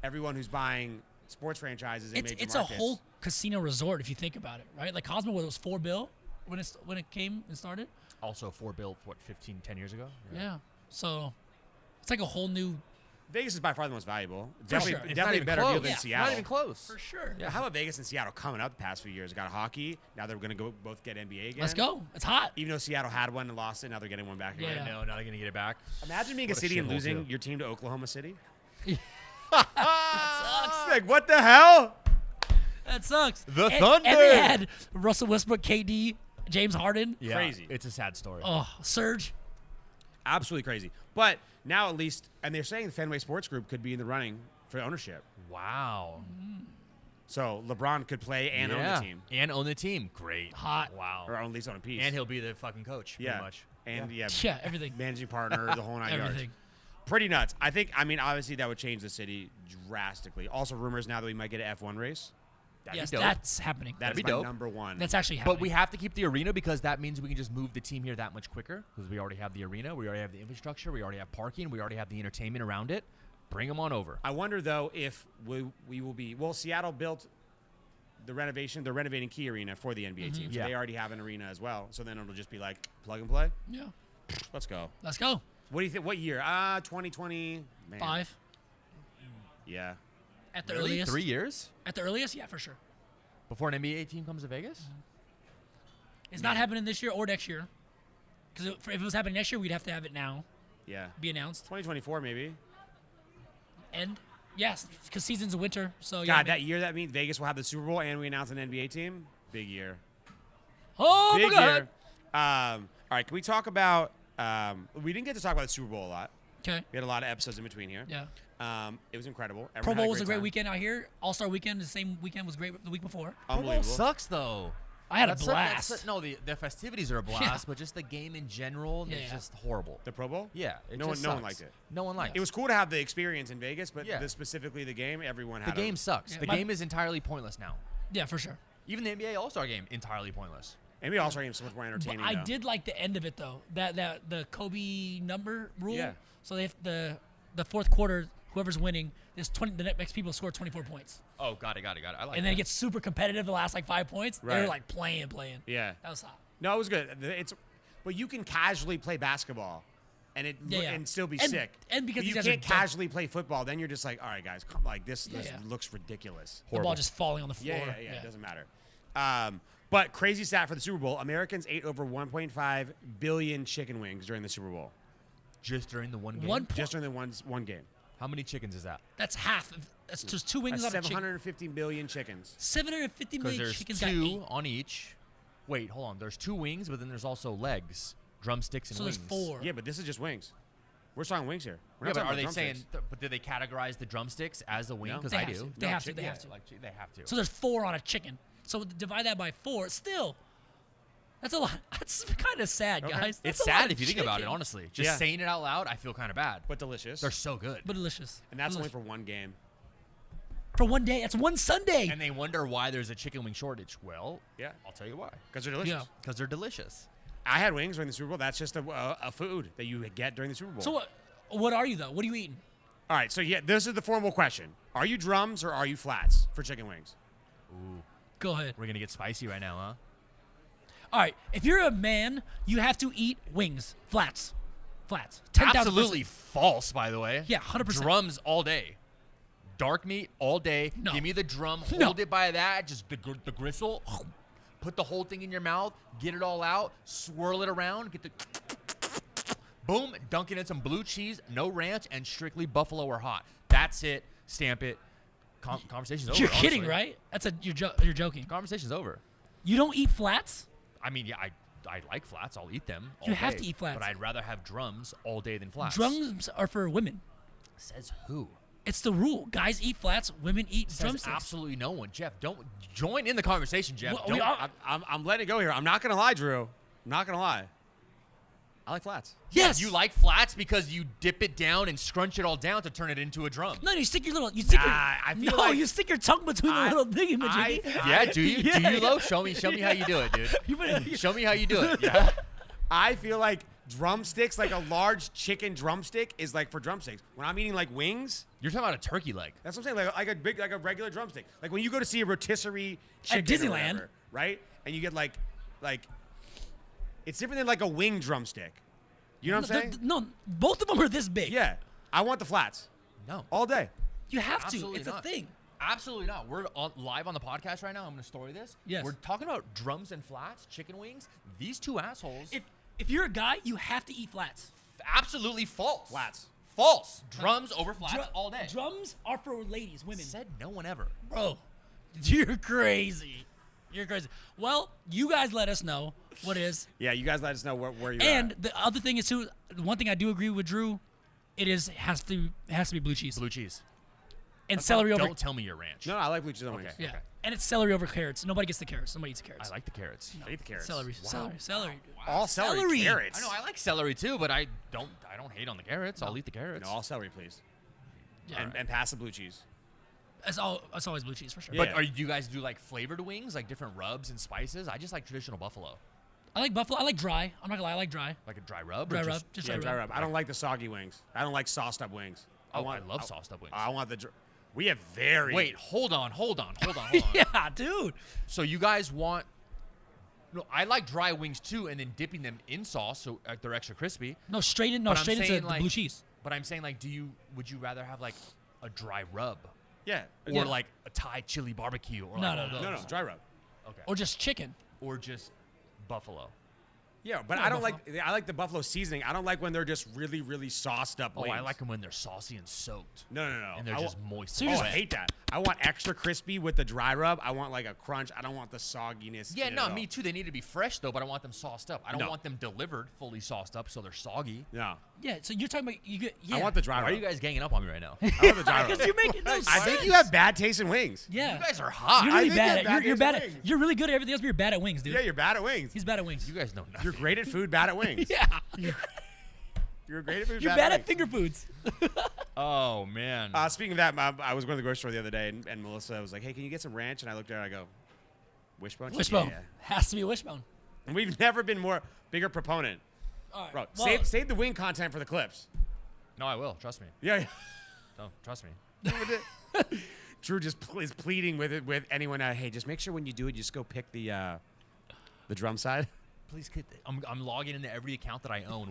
everyone who's buying sports franchises in major It's markets. a whole casino resort if you think about it, right? Like Cosmo was $4 billion when it came and started. Also, 4 bill, 10 years ago? Yeah. So it's like a whole new. Vegas is by far the most valuable. sure. Definitely, It's definitely not a even better close. deal than Yeah, Seattle. Not even close. For sure. Yeah, how about Vegas and Seattle coming up the past few years? Got hockey. Now they're going to go both get NBA again. Let's go. It's hot. Even though Seattle had one and lost it, now they're getting one back Yeah. again. No, not going to get it back. Imagine being What a a city and shithole, losing too. your team to Oklahoma City. Sucks. Like, what the hell? That sucks. The And Thunder. they had Russell Westbrook, KD, James Harden. Yeah, Crazy. It's a sad story. Oh, Serge. Absolutely crazy. But now at least, and they're saying the Fenway Sports Group could be in the running for ownership. Wow. So LeBron could play and own the team. And own the team. Great. Hot. Wow. Or at least own a piece. And he'll be the fucking coach, yeah. pretty much. And yeah, Yeah, everything. managing partner, the whole 9 yards. Everything. Pretty nuts. I mean, obviously that would change the city drastically. Also, rumors now that we might get an F1 race. That'd Yes, be dope. that's happening. That is be my dope. number one. That's actually happening. But we have to keep the arena because that means we can just move the team here that much quicker because we already have the arena, we already have the infrastructure, we already have parking, we already have the entertainment around it. Bring them on over. I wonder though if we will be. Well, Seattle built the renovation. They're renovating Key Arena for the NBA team, so Yeah. they already have an arena as well. So then it'll just be like plug and play. Yeah. Let's go. Let's go. What do you think? What year? 2020. Man. 5 Yeah. at the Really? earliest. 3 years At the earliest, yeah, for sure. before an NBA team comes to Vegas? It's not happening this year or next year. Because if it was happening next year, we'd have to have it now, Yeah. be announced. 2024 maybe. And yes, because season's winter, so yeah. God, that year that means Vegas will have the Super Bowl and we announce an NBA team. Big year. Oh Big my God. year. All right. Can we talk about? We didn't get to talk about the Super Bowl a lot. Okay. We had a lot of episodes in between here. Yeah. It was incredible. Pro Everyone had Bowl was a great time. weekend out here. All-Star weekend, the same weekend was great the week before. Pro Bowl Unbelievable. sucks though. I had a That's blast. no, the festivities are a blast, but just the game in general Yeah, is yeah. just horrible. The Pro Bowl? Yeah, it No just one sucks. liked it. No one liked It was cool to have the experience in Vegas, but Yeah. specifically the game, everyone The had game sucks. Yeah, The my- game is entirely pointless now. Yeah, for sure. Even the NBA All-Star game entirely pointless. Maybe All-Star Game is so much more But entertaining. I though. did like the end of it though. That the Kobe number rule. Yeah. So they have the fourth quarter, whoever's winning, there's 20. The next people score 24 points, Oh, got it. I like and then that. it gets super competitive the last like 5 points. They Right. were like playing. Yeah. That was hot. No, it was good. But you can casually play basketball, and and still be And- sick. and because you these guys are can't dumb. casually play football, then you're just like, all right, guys, come, like this Yeah. looks ridiculous. The ball just falling on the floor. Yeah, it doesn't matter. But crazy stat for the Super Bowl: Americans ate over 1.5 billion chicken wings during the Super Bowl, just during the one game. just during the one game. How many chickens is that? That's half. That's just 2 wings That's out of chicken. 750 million chickens. 750 Because million there's chickens got 2 ate. on each. Wait, hold on. There's 2 wings, but then there's also legs drumsticks, and So wings. there's 4. Yeah, but this is just wings. We're talking wings here. We're Yeah, not but talking are they about saying? drumsticks. But do they categorize the drumsticks as a wing? No. Because They I have do. to. They have to. They have to. Like they have to. So there's 4 on a chicken. So divide that by 4. Still, that's a lot. That's kind of sad, Okay. guys. That's It's a lot sad of if you think about it. chicken. Honestly, just Yeah. saying it out loud, I feel kind of bad. But delicious. They're so good. But delicious. and that's only Delicious. for one game. For one day. That's one Sunday. And they wonder why there's a chicken wing shortage. Well, Yeah. I'll tell you why. Because they're delicious. Yeah. Because they're delicious. I had wings during the Super Bowl. That's just a food that you get during the Super Bowl. So what are you though? What are you eating? All right, so yeah, this is the formal question. Are you drums or are you flats for chicken wings? Ooh, Go ahead. we're gonna get spicy right now, huh? All right. If you're a man, you have to eat wings, flats. 10,000%. Absolutely false, by the way. Yeah, 100%. Drums all day. Dark meat all day. No. Give me the drum. No. Hold it by that. Just the gristle. Put the whole thing in your mouth. Get it all out. Swirl it around. Get the boom. Dunk it in some blue cheese. No ranch and strictly buffalo or hot. That's it. Stamp it. Conversation's over. You're kidding, honestly. right? You're joking. Conversation's over. You don't eat flats? I mean, yeah, I like flats. I'll eat them. All You have day, to eat flats. But I'd rather have drums all day than flats. Drums are for women. Says who? It's the rule. Guys eat flats. Women eat Says drumsticks. absolutely no one. Jeff, don't join in the conversation, Jeff. Well, Don't- we are- I'm letting it go here. I'm not gonna lie, Drew. I'm not gonna lie. I like flats. Yes. You like flats because you dip it down and scrunch it all down to turn it into a drum. No, you stick your little. You stick Nah, your, I feel no, like- you stick your tongue between the little thingy majiggy. Yeah, do you? Yeah, do you, yeah. Lo? Show me how you do it, dude. You better- Show me how you do it. Yeah. I feel like drumsticks, like a large chicken drumstick, is like for drumsticks. When I'm eating like wings, You're talking about a turkey leg. that's what I'm saying. Like a big, like a regular drumstick. Like when you go to see a rotisserie chicken Disneyland. or whatever, right? And you get like, it's different than like a wing drumstick. You know what I'm saying? No, both of them are this big. Yeah. I want the flats No. all day. You have to. Absolutely It's not. a thing. Absolutely not. We're live on the podcast right now. I'm going to story this. Yes. We're talking about drums and flats, chicken wings. These two assholes. If you're a guy, you have to eat flats. Absolutely false. Flats. False. Drums over flats all day. Drums are for ladies, women. Said no one ever. Bro, you're crazy. You're crazy. Well, you guys let us know what is. Yeah, you guys let us know where you're And at. the other thing is too. One thing I do agree with Drew, has to be blue cheese Blue cheese. and celery over. Don't tell me your ranch. No, I like blue cheese on wings. Okay. Yeah, and it's celery over carrots. Nobody gets the carrots. Nobody eats the carrots. I like the carrots. I eat the carrots. celery. Celery. Dude. All celery, Celery. carrots. I know I like celery too, but I don't hate on the carrots. I'll eat the carrots. No, all celery, please. Yeah. And pass the blue cheese. It's always blue cheese for sure. But Yeah. do you guys do like flavored wings, like different rubs and spices? I just like traditional buffalo, I like buffalo. I like dry. I'm not gonna lie. I like dry. like a dry rub. Dry or rub. Just, Just Yeah, dry dry rub. rub. I don't like the soggy wings. I don't like sauced up wings. I love sauced up wings. I want the. We have very. Wait, hold on. Yeah, dude. So you guys want? No, I like dry wings too, and then dipping them in sauce so they're extra crispy. No, straight in. No, But I'm straight into saying, the like- blue cheese. But I'm saying, like, would you rather have like a dry rub Yeah. or Yeah. like a Thai chili barbecue or No, like no, one of no. No, those? dry rub. Okay. Or just chicken. Or just buffalo. Yeah, but No, I don't buffalo. like. I like the buffalo seasoning. I don't like when they're just really, really sauced up. Oh, wings. I like them when they're saucy and soaked. No. And they're I just wa- moist. So and you're Oh, just- I hate that. I want extra crispy with the dry rub. I want like a crunch. I don't want the sogginess. Yeah, in it no, at all. me too. They need to be fresh though, but I want them sauced up. I don't No. want them delivered fully sauced up so they're soggy. No. Yeah. So you're talking about you get. Yeah. I want the dry Why rub. are you guys ganging up on me right now? I want the dry rub. Because you make it no sense. I think you have bad taste in wings. Yeah. You guys are hot. You're I really think bad you at. have You're bad bad taste in at. wings. You're really good at everything else, but you're bad at wings, dude. Yeah, you're bad at wings. He's bad at wings. You guys know nothing. You're great at food, bad at wings. Yeah. You're great at food. You're bad bad at at finger foods. Oh man. Speaking of that, I was going to the grocery store the other day, and Melissa was like, "Hey, can you get some ranch?" And I looked at her, I go, "Wishbone." She goes, Wishbone. Yeah. Has to be a wishbone. And we've never been bigger proponent. All right. Bro, Well, save the wing content for the clips. No, I will. Trust me. Yeah. No, trust me. Drew just is pleading with anyone. Hey, just make sure when you do it, you just go pick the drum side. Please, I'm logging into every account that I own,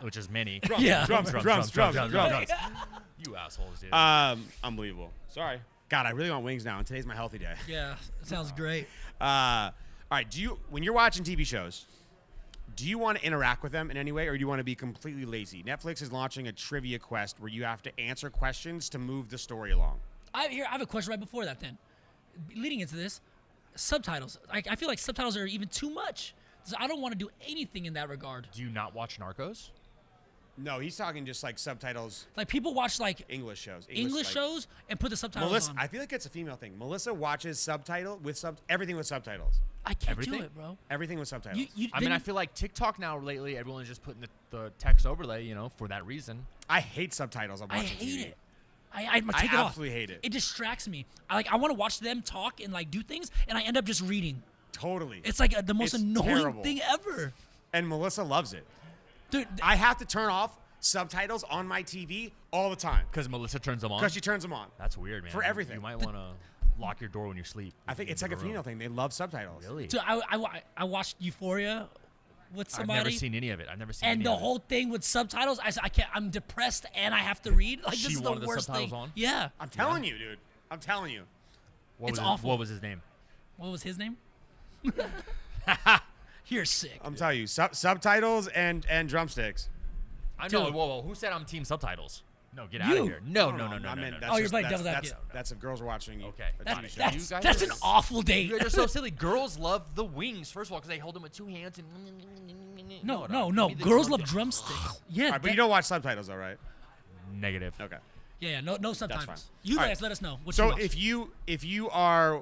which is many. Yeah. Drums. You assholes, dude. Unbelievable. Sorry. God, I really want wings now, and today's my healthy day. Yeah. Sounds great. All right. When you're watching TV shows, do you want to interact with them in any way, or do you want to be completely lazy? Netflix is launching a trivia quest where you have to answer questions to move the story along. I have a question right before that. Then, leading into this, subtitles. I feel like subtitles are even too much. So I don't want to do anything in that regard. Do you not watch Narcos? No, he's talking just like subtitles, Like people watch like English shows. English like, shows and put the subtitles Melissa, on. I feel like it's a female thing. Melissa watches everything with subtitles. I can't everything? do it, bro. Everything with subtitles. I mean, I feel like TikTok now lately, everyone is just putting the text overlay, for that reason. I hate subtitles. I'm I watching hate TV. it. I take it off. absolutely hate it. It distracts me. I want to watch them talk and like do things, and I end up just reading. Totally. It's like the most It's annoying terrible. thing ever, And Melissa loves it. dude. I have to turn off subtitles on my TV all the time Because Melissa turns them on? because she turns them on. That's weird, man. For everything. You might want to lock your door when you sleep. I think it's like a female thing. They love subtitles. Really? So I watched Euphoria with somebody. I've never seen any of it. I've never seen And any the of it. whole thing with subtitles, I can't. I'm depressed and I have to read. Like She this is the wanted the worst subtitles thing. on? Yeah. I'm telling you, dude. I'm telling you. What it's was awful. What was his name? What was his name? You're sick. I'm telling you. Subtitles and drumsticks. I know. Dude. Whoa. Who said I'm team subtitles? No, get out You. of here. No. I mean, that's Oh, you're just- playing that's- devil's that's- advocate. That's if girls are watching. Okay. a That- TV show. That's, guys that's are- an awful date. You guys are so silly. Girls love the wings, first of all, because they hold them with two hands and. No. Give me the Girls love drumstick. drumsticks. Yeah. All right, but you don't watch subtitles, though, right? Negative. Okay. Yeah. No subtitles. fine. You All guys right. let us know. What So you watch. if you are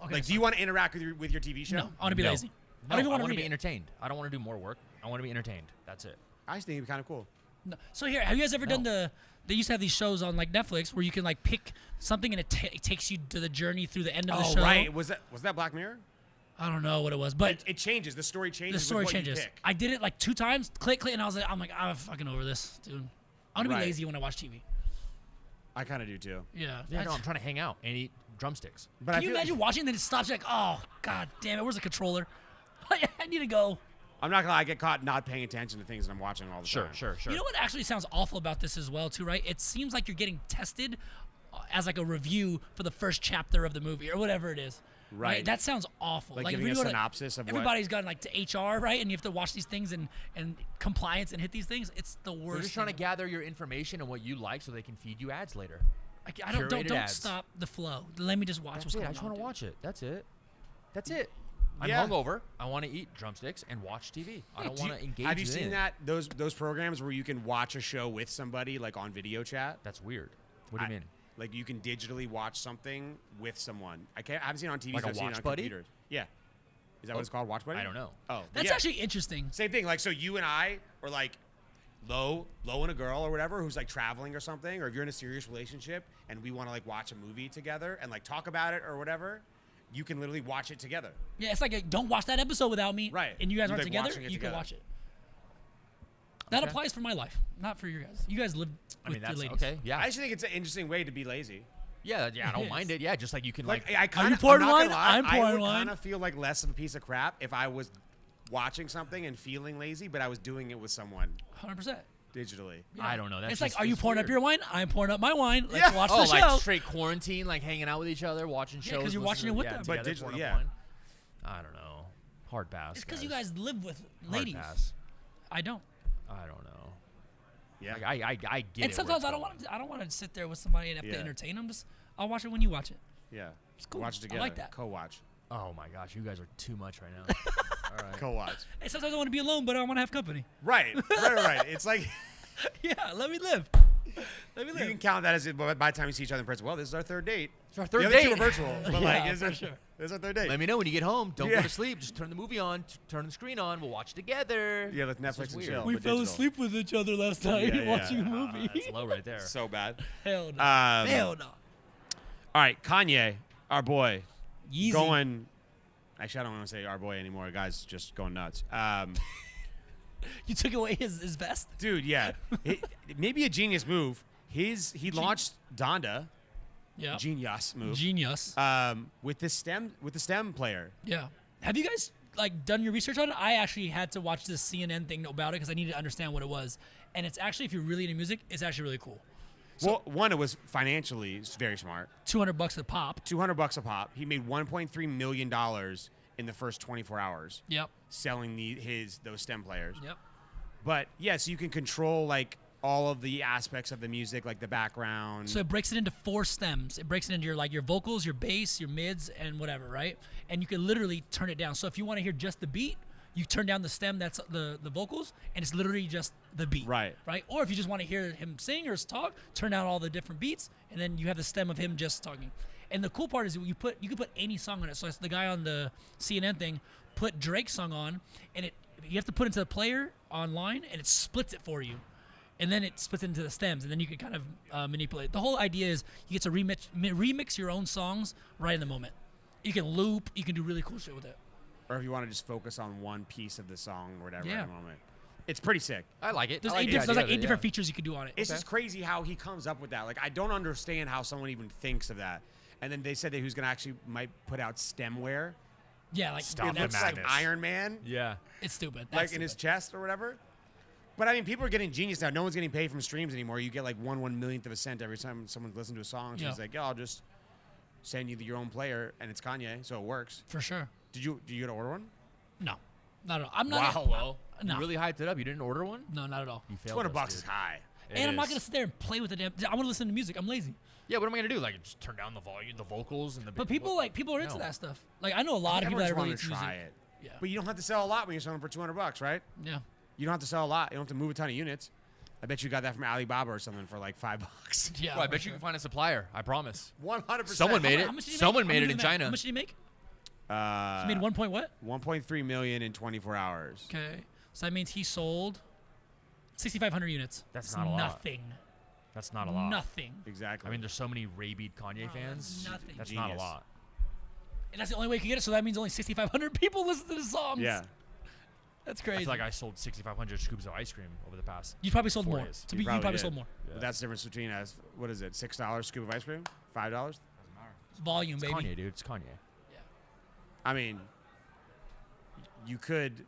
Okay, like, do you want to interact with your TV show? No, I want to be No. lazy. No, I don't even want wanna to be read it. entertained. I don't want to do more work. I want to be entertained. That's it. I just think it'd be kind of cool. No. So here, have you guys ever done they used to have these shows on like Netflix where you can like pick something and it takes you to the journey through the end of the Oh, show. right. Was that Black Mirror? I don't know what it was, but It changes. The story changes. the story with what changes. You pick. I did it like 2 times, click, and I'm like, I'm fucking over this, dude. I want to Right. be lazy when I watch TV. I kind of do too. Yeah. Yeah, no, I'm trying to hang out and eat drumsticks. But Can I you feel imagine watching and then it stops? You're like, oh god damn it, where's the controller? I need to go. I'm not gonna lie, I get caught not paying attention to things that I'm watching all the time. Sure. You know what actually sounds awful about this as well, too, right? It seems like you're getting tested as like a review for the first chapter of the movie or whatever it is. Right. That sounds awful. Like if giving you a go to- synopsis of what- everybody's gone like to HR, right? And you have to watch these things and compliance and hit these things. It's the worst. They're just trying to thing. gather your information and what you like so they can feed you ads later. I don't curated don't ads. stop the flow. Let me just watch That's what's it. going I just on. want to dude. watch it. That's it. That's it. I'm Yeah. hungover. I want to eat drumsticks and watch TV. I don't want to engage Have you in seen it. that those programs where you can watch a show with somebody like on video chat? That's weird. What do you mean? Like you can digitally watch something with someone. I haven't seen it on TV. Like a I've seen it Watch on Buddy? computers. Yeah. Is that what it's called? Watch Buddy? I don't know. Oh, That's yeah. actually interesting. Same thing. Like, so you and I are like low and a girl or whatever who's like traveling or something, or if you're in a serious relationship and we want to like watch a movie together and like talk about it or whatever, you can literally watch it together. Yeah, it's like don't watch that episode without me. Right. And you guys You're, aren't like, together. watching it You can together. watch it. That Okay. applies for my life, not for you guys. You guys live I with mean, that's your ladies. okay. Yeah. I actually think it's an interesting way to be lazy. Yeah, I It don't is. mind it. Yeah, just like you can Like, like I kind you of pouring wine? I'm I pouring would wine. kind of feel like less of a piece of crap if I was watching something and feeling lazy, but I was doing it with someone 100%. digitally. I don't know. That's It's like, just- are you it's pouring up weird. your wine? I'm pouring up my wine. Let's Yeah. watch Oh, the like show. straight quarantine, like hanging out with each other, watching Yeah, shows. 'cause you're watching listening it with to- them. But together, digitally, pouring up yeah. wine. I don't know. Hard pass. It's because you guys live with Hard ladies. pass. I don't. I don't know. Yeah. Like, I get And it. where sometimes it's I don't going. want. I don't want to sit there with somebody and have Yeah. to entertain them. Just I'll watch it when you watch it. Yeah. cool. Watch it I together. like that. Co-watch. Oh my gosh, you guys are too much right now. All right. Co-watch. And sometimes I want to be alone, but I want to have company. Right. It's like Yeah, let me live. Let me you live. can count that as it, but by the time you see each other in person, well, this is our third date. It's our The third other two date. are virtual, but like, Yeah, this for is sure. this is our third date. Let me know when you get home. Don't Yeah. go to sleep. Just turn the movie on. Turn the screen on. We'll watch together. Yeah, let This Netflix is and weird. chill. We but fell digital. asleep with each other last night Yeah, yeah. watching a movie. That's low right there. So bad. Hell no. All Hell no. right, Kanye, our boy, Yeezy. going. Actually, I don't want to say our boy anymore. Guy's just going nuts. You took away his vest? Dude, yeah, maybe a genius move. He launched Donda, Yeah. genius move. Genius. With the stem player. Yeah. Have you guys like done your research on it? I actually had to watch this CNN thing about it because I needed to understand what it was. And it's actually, if you're really into music, it's actually really cool. Well, one, it was financially it's very smart. $200 a pop. $200 a pop. He made $1.3 million in the first 24 hours Yep. selling those stem players. Yep. But yes, you can control like all of the aspects of the music, like the background. So it breaks it into 4 stems. It breaks it into your vocals, your bass, your mids, and whatever, right? And you can literally turn it down. So if you want to hear just the beat, you turn down the stem that's the vocals, and it's literally just the beat. Right. Right. Or if you just want to hear him sing or talk, turn down all the different beats, and then you have the stem of him just talking. And the cool part is you can put any song on it. So it's the guy on the CNN thing put Drake's song on, and you have to put it into the player online, and it splits it for you. And then it splits into the stems, and then you can kind of manipulate. The whole idea is you get to remix your own songs right in the moment. You can loop. You can do really cool shit with it. Or if you want to just focus on one piece of the song or whatever Yeah. at the moment. It's pretty sick. I like it. There's, I like there's the like idea 8 of it, different yeah. features you could do on it. It's just crazy how he comes up with that. Like, I don't understand how someone even thinks of that. And then they said that he was going to actually might put out stemware. Yeah, like Stop It the looks like madness. Iron Man, Yeah. it's stupid. like That's in his stupid. chest or whatever. But I mean, people are getting genius now. No one's getting paid from streams anymore. You get like 1/1,000,000th of a cent every time someone's listened to a song. So Yeah. he's like, "Yeah, I'll just send you your own player," and it's Kanye, so it works. For sure. Did you get to order one? No, not at all. I'm not. Wow, well, no. you really hyped it up. You didn't order one? No, not at all. You failed $200 us, is dude. high. It And I'm not is. gonna sit there and play with the damn. I want to listen to music. I'm lazy. Yeah, what am I gonna do? Like, just turn down the volume, the vocals, and the. But people are into No. that stuff. Like I know a lot of people that are really Everyone's into wanting to music. try it. Yeah. But you don't have to sell a lot when you're selling for $200, right? Yeah. You don't have to sell a lot. You don't have to move a ton of units. I bet you got that from Alibaba or something for like $5. Yeah. Well, I for bet sure. you can find a supplier. I promise. 100%. Someone made How it. much did he Someone make? made How it much in did he make? China. How much did he make? Uh, He made 1 what? 1.3 million in 24 hours. Okay. So that means he sold 6,500 units. That's not a lot. Nothing. That's not a lot. Nothing. Exactly. I mean, there's so many rabid Kanye Bro, fans. that's nothing. That's not a Genius. lot. And that's the only way you can get it. So that means only 6,500 people listen to the songs. yeah. That's I crazy. feel like I sold 6,500 scoops of ice cream over the past. You probably sold 4 more. days. To be, you probably probably did. sold more. But that's the difference between what is it, $6 scoop of ice cream, $5. Volume, It's baby. Kanye, dude. It's Kanye. I mean, you could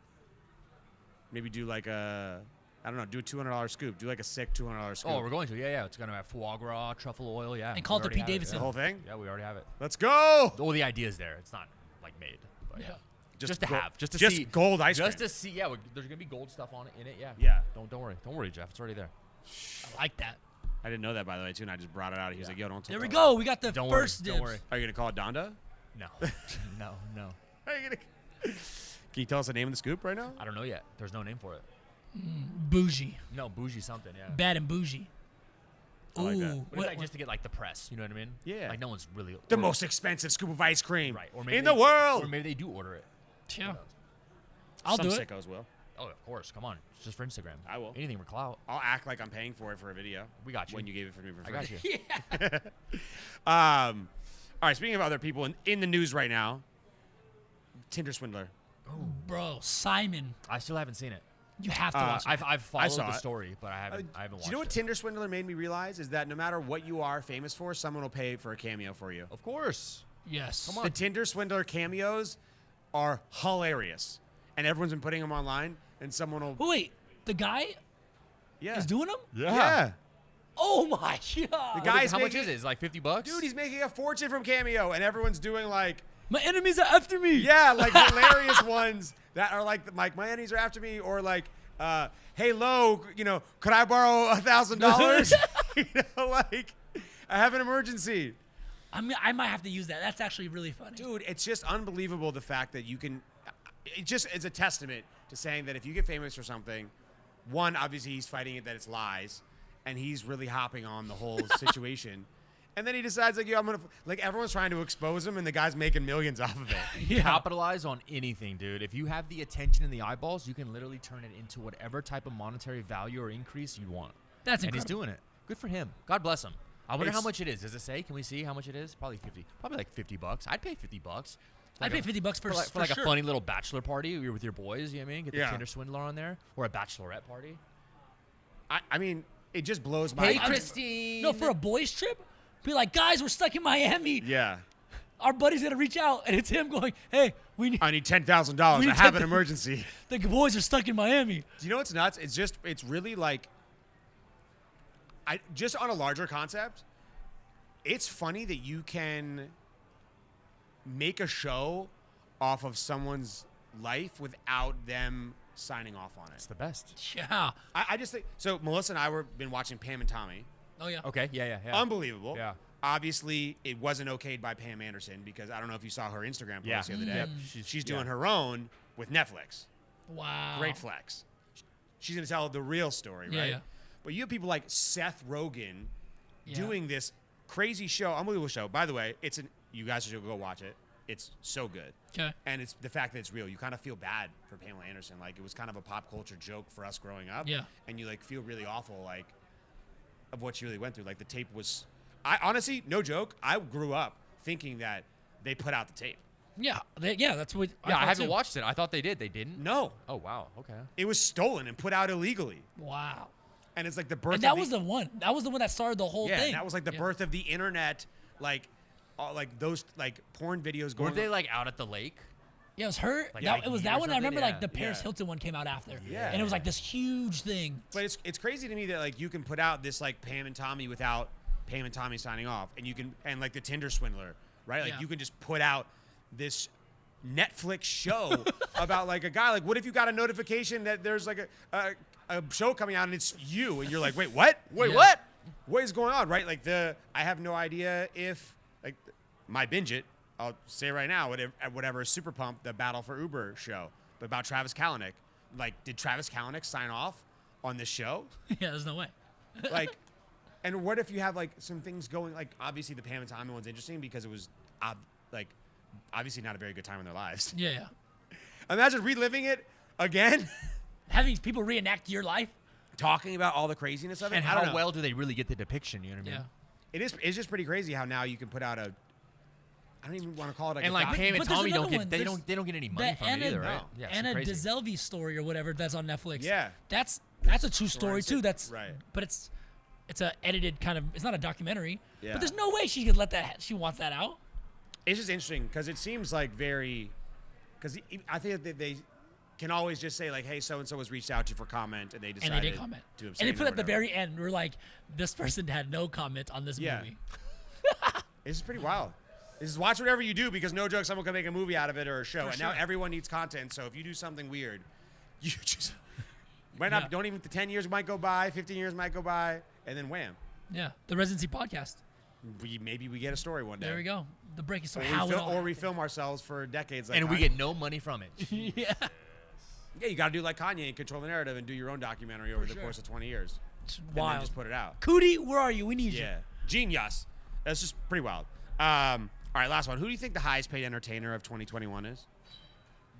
maybe do like do a $200 scoop. Do like a sick $200 scoop. Oh, we're going to. Yeah. It's gonna have foie gras, truffle oil. Yeah. And call we it the already Pete have it, Davidson. the whole thing. Yeah, we already have it. Let's go. All the ideas there. It's not like made. But Yeah. Just to have. Just to just see. gold ice Just cream. to see. Yeah. There's gonna be gold stuff on it in it. Yeah. Yeah. Don't worry. Don't worry, Jeff. It's already there. I like that. I didn't know that, by the way, too, and I just brought it out. He was like, "Yo, don't." There we tell go. We got the Don't first worry. dibs. Don't worry. Are you gonna call it Donda? No. no. Are you gonna? Can you tell us the name of the scoop right now? I don't know yet. There's no name for it. Bougie. No, bougie something. Yeah. Bad and bougie. I like that. Ooh. But it's like just to get like the press. You know what I mean? Yeah. Like no one's really. The or- most expensive scoop of ice cream Right. Or in the world. Or maybe they do order it. Yeah. I'll Some do it. sickos will. Oh, of course. Come on. It's just for Instagram. I will. Anything for clout. I'll act like I'm paying for it for a video. We got you. When you gave it for me for I free. got you. Yeah. All right. Speaking of other people in the news right now, Tinder swindler. Bro, Simon, I still haven't seen it. you have to watch it. I've followed saw the it. story, but I haven't watched Do you know what it. Tinder swindler made me realize is that no matter what you are famous for, someone will pay for a cameo for you. Of course. Yes. Come on. The Tinder swindler cameos are hilarious, and everyone's been putting them online. And someone will, Oh, wait, the guy yeah, is doing them? yeah. Oh my god. The What guy- is- how much making- is it? Is it like $50? Dude, he's making a fortune from Cameo, and everyone's doing like, My enemies are after me. yeah, like hilarious ones that are like my enemies are after me, or like, hey, Lo, could I borrow $1,000? Like, I have an emergency. I might have to use that. That's actually really funny. Dude, it's just unbelievable the fact that you can. It just is a testament to saying that if you get famous for something, one, obviously he's fighting it that it's lies, and he's really hopping on the whole situation. And then he decides, like, yo, I'm going to. Like, everyone's trying to expose him, and the guy's making millions off of it. Yeah. Capitalize on anything, dude. If you have the attention and the eyeballs, you can literally turn it into whatever type of monetary value or increase you want. That's And he's incredible. doing it. Good for him. God bless him. I wonder how It's- much it is. Does it say? Can we see how much it is? Probably 50. Probably like $50. I'd pay $50. I'd pay $50 for for like sure. a funny little bachelor party. You're with your boys. You know what I mean? Get the Yeah. Tinder swindler on there, or a bachelorette party. I mean, it just blows my. Christine. No, for a boys trip, be like, guys, we're stuck in Miami. Yeah. Our buddy's gonna reach out, and it's him going, hey, we need I need $10,000. We I need have an 10,000. emergency. the boys are stuck in Miami. Do you know what's nuts? It's really like, just on a larger concept, it's funny that you can make a show off of someone's life without them signing off on It's it. the best. Yeah. I just think, so Melissa and I been watching Pam and Tommy. Oh yeah. Okay. Yeah. Unbelievable. Yeah. Obviously, it wasn't okayed by Pam Anderson because I don't know if you saw her Instagram post Yeah. the other day. Yep. She's doing her own with Netflix. Wow. Great flex. She's going to tell the real story, Yeah, right? yeah. But you have people like Seth Rogen Yeah. doing this crazy show, unbelievable show. By the way, you guys should go watch it. It's so good. Okay. And it's the fact that it's real. You kind of feel bad for Pamela Anderson. Like, it was kind of a pop culture joke for us growing up. Yeah. And you, like, feel really awful, like, of what she really went through. Like, the tape was... I honestly, no joke, I grew up thinking that they put out the tape. Yeah. That's what. Yeah, I thought haven't too. watched it. I thought they did. They didn't? No. Oh, wow. Okay. It was stolen and put out illegally. Wow. And it's like the birth And that of was the one. That was the one that started the whole yeah, thing. that was like the birth of the internet, like those like porn videos going. Were they like out at the lake? Yeah, it was her. Like That, Nike it was or that one. I something? remember like the Yeah. Paris Yeah. Hilton one came out after. Yeah. And it was like this huge thing. But it's crazy to me that like you can put out this like Pam and Tommy without Pam and Tommy signing off, and you can and like the Tinder swindler, right? Like Yeah. you can just put out this Netflix show about like a guy. Like, what if you got a notification that there's like a show coming out and it's you, and you're like, wait, what? Wait, Yeah. what? What is going on? Right? Like I have no idea if like my binge it. I'll say right now, whatever Super Pump, the Battle for Uber show, but about Travis Kalanick. Like, did Travis Kalanick sign off on this show? Yeah, there's no way. Like, and what if you have like some things going? Like, obviously the Pam and Tommy one's interesting because it was like obviously not a very good time in their lives. Yeah, yeah. Imagine reliving it again, Having people reenact your life. talking about all the craziness of it. And I don't how know. well do they really get the depiction? You know what I mean? Yeah. It's just pretty crazy how now you can put out a. I don't even want to call it like And a like doc- Pam and But there's Tommy another don't get one. they There's don't get any money The from it either, right? Yeah, it's Anna crazy. DeZelvi story or whatever that's on Netflix. Yeah. That's a true story too. That's right. But it's a edited kind of. It's not a documentary. Yeah. But there's no way she could let that. She wants that out. It's just interesting because it seems like very. Because I think that they can always just say like, "Hey, so and so was reached out to you for comment," and they And decided they didn't comment. to And abstain they or put at the whatever. very end. We're like, this person had no comment on this Yeah. movie. This is pretty wild. This is watch whatever you do because no joke, someone can make a movie out of it or a show. For And now sure. everyone needs content. So if you do something weird, you just might not. Yeah. Don't even. 10 years might go by, 15 years might go by, and then wham, Yeah. The Residency podcast. maybe we get a story one day. There we go. The breaking story. Or How we, it fil- all or we film ourselves for decades. Like And we Kanye. get no money from it. yeah. Yeah, you got to do like Kanye and control the narrative and do your own documentary over the sure. course of 20 years. It's And then wild. just put it out. Cootie, where are you? We need you. Yeah. Genius. That's just pretty wild. All right, last one. Who do you think the highest paid entertainer of 2021 is?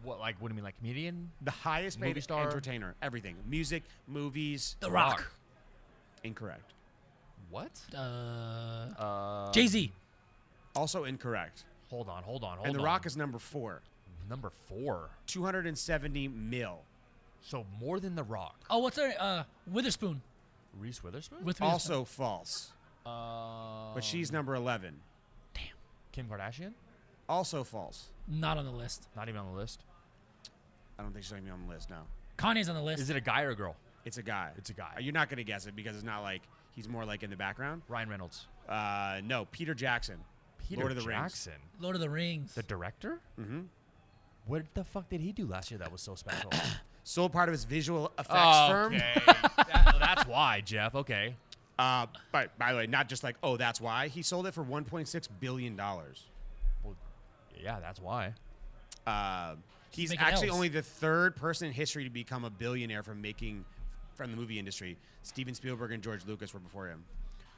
What do you mean, like comedian? The highest paid Movie star? entertainer. Everything. Music, movies. The Rock. Incorrect. What? Jay Z. Also incorrect. Hold on. And The Rock is number 4. number 4. 270 mil. So more than The Rock. Oh, what's her? Witherspoon. Reese Witherspoon? With Witherspoon. Also false. But she's number 11. Kim Kardashian? Also false. Not on the list. Not even on the list. I don't think she's even on the list now. Kanye's on the list. Is it a guy or a girl? It's a guy. It's a guy. You're not going to guess it because it's not like he's more like in the background. Ryan Reynolds. No, Peter Jackson. Peter Lord of the Rings. Jackson. Lord of the Rings. The director? Mm-hmm. What the fuck did he do last year that was so special? Sold part of his visual effects firm. Okay. That's why, Jeff. Okay. But by the way, not just like, oh, that's why. He sold it for $1.6 billion. Well, yeah, that's why. He's making actually L's. only the third person in history to become a billionaire from the movie industry. Steven Spielberg and George Lucas were before him.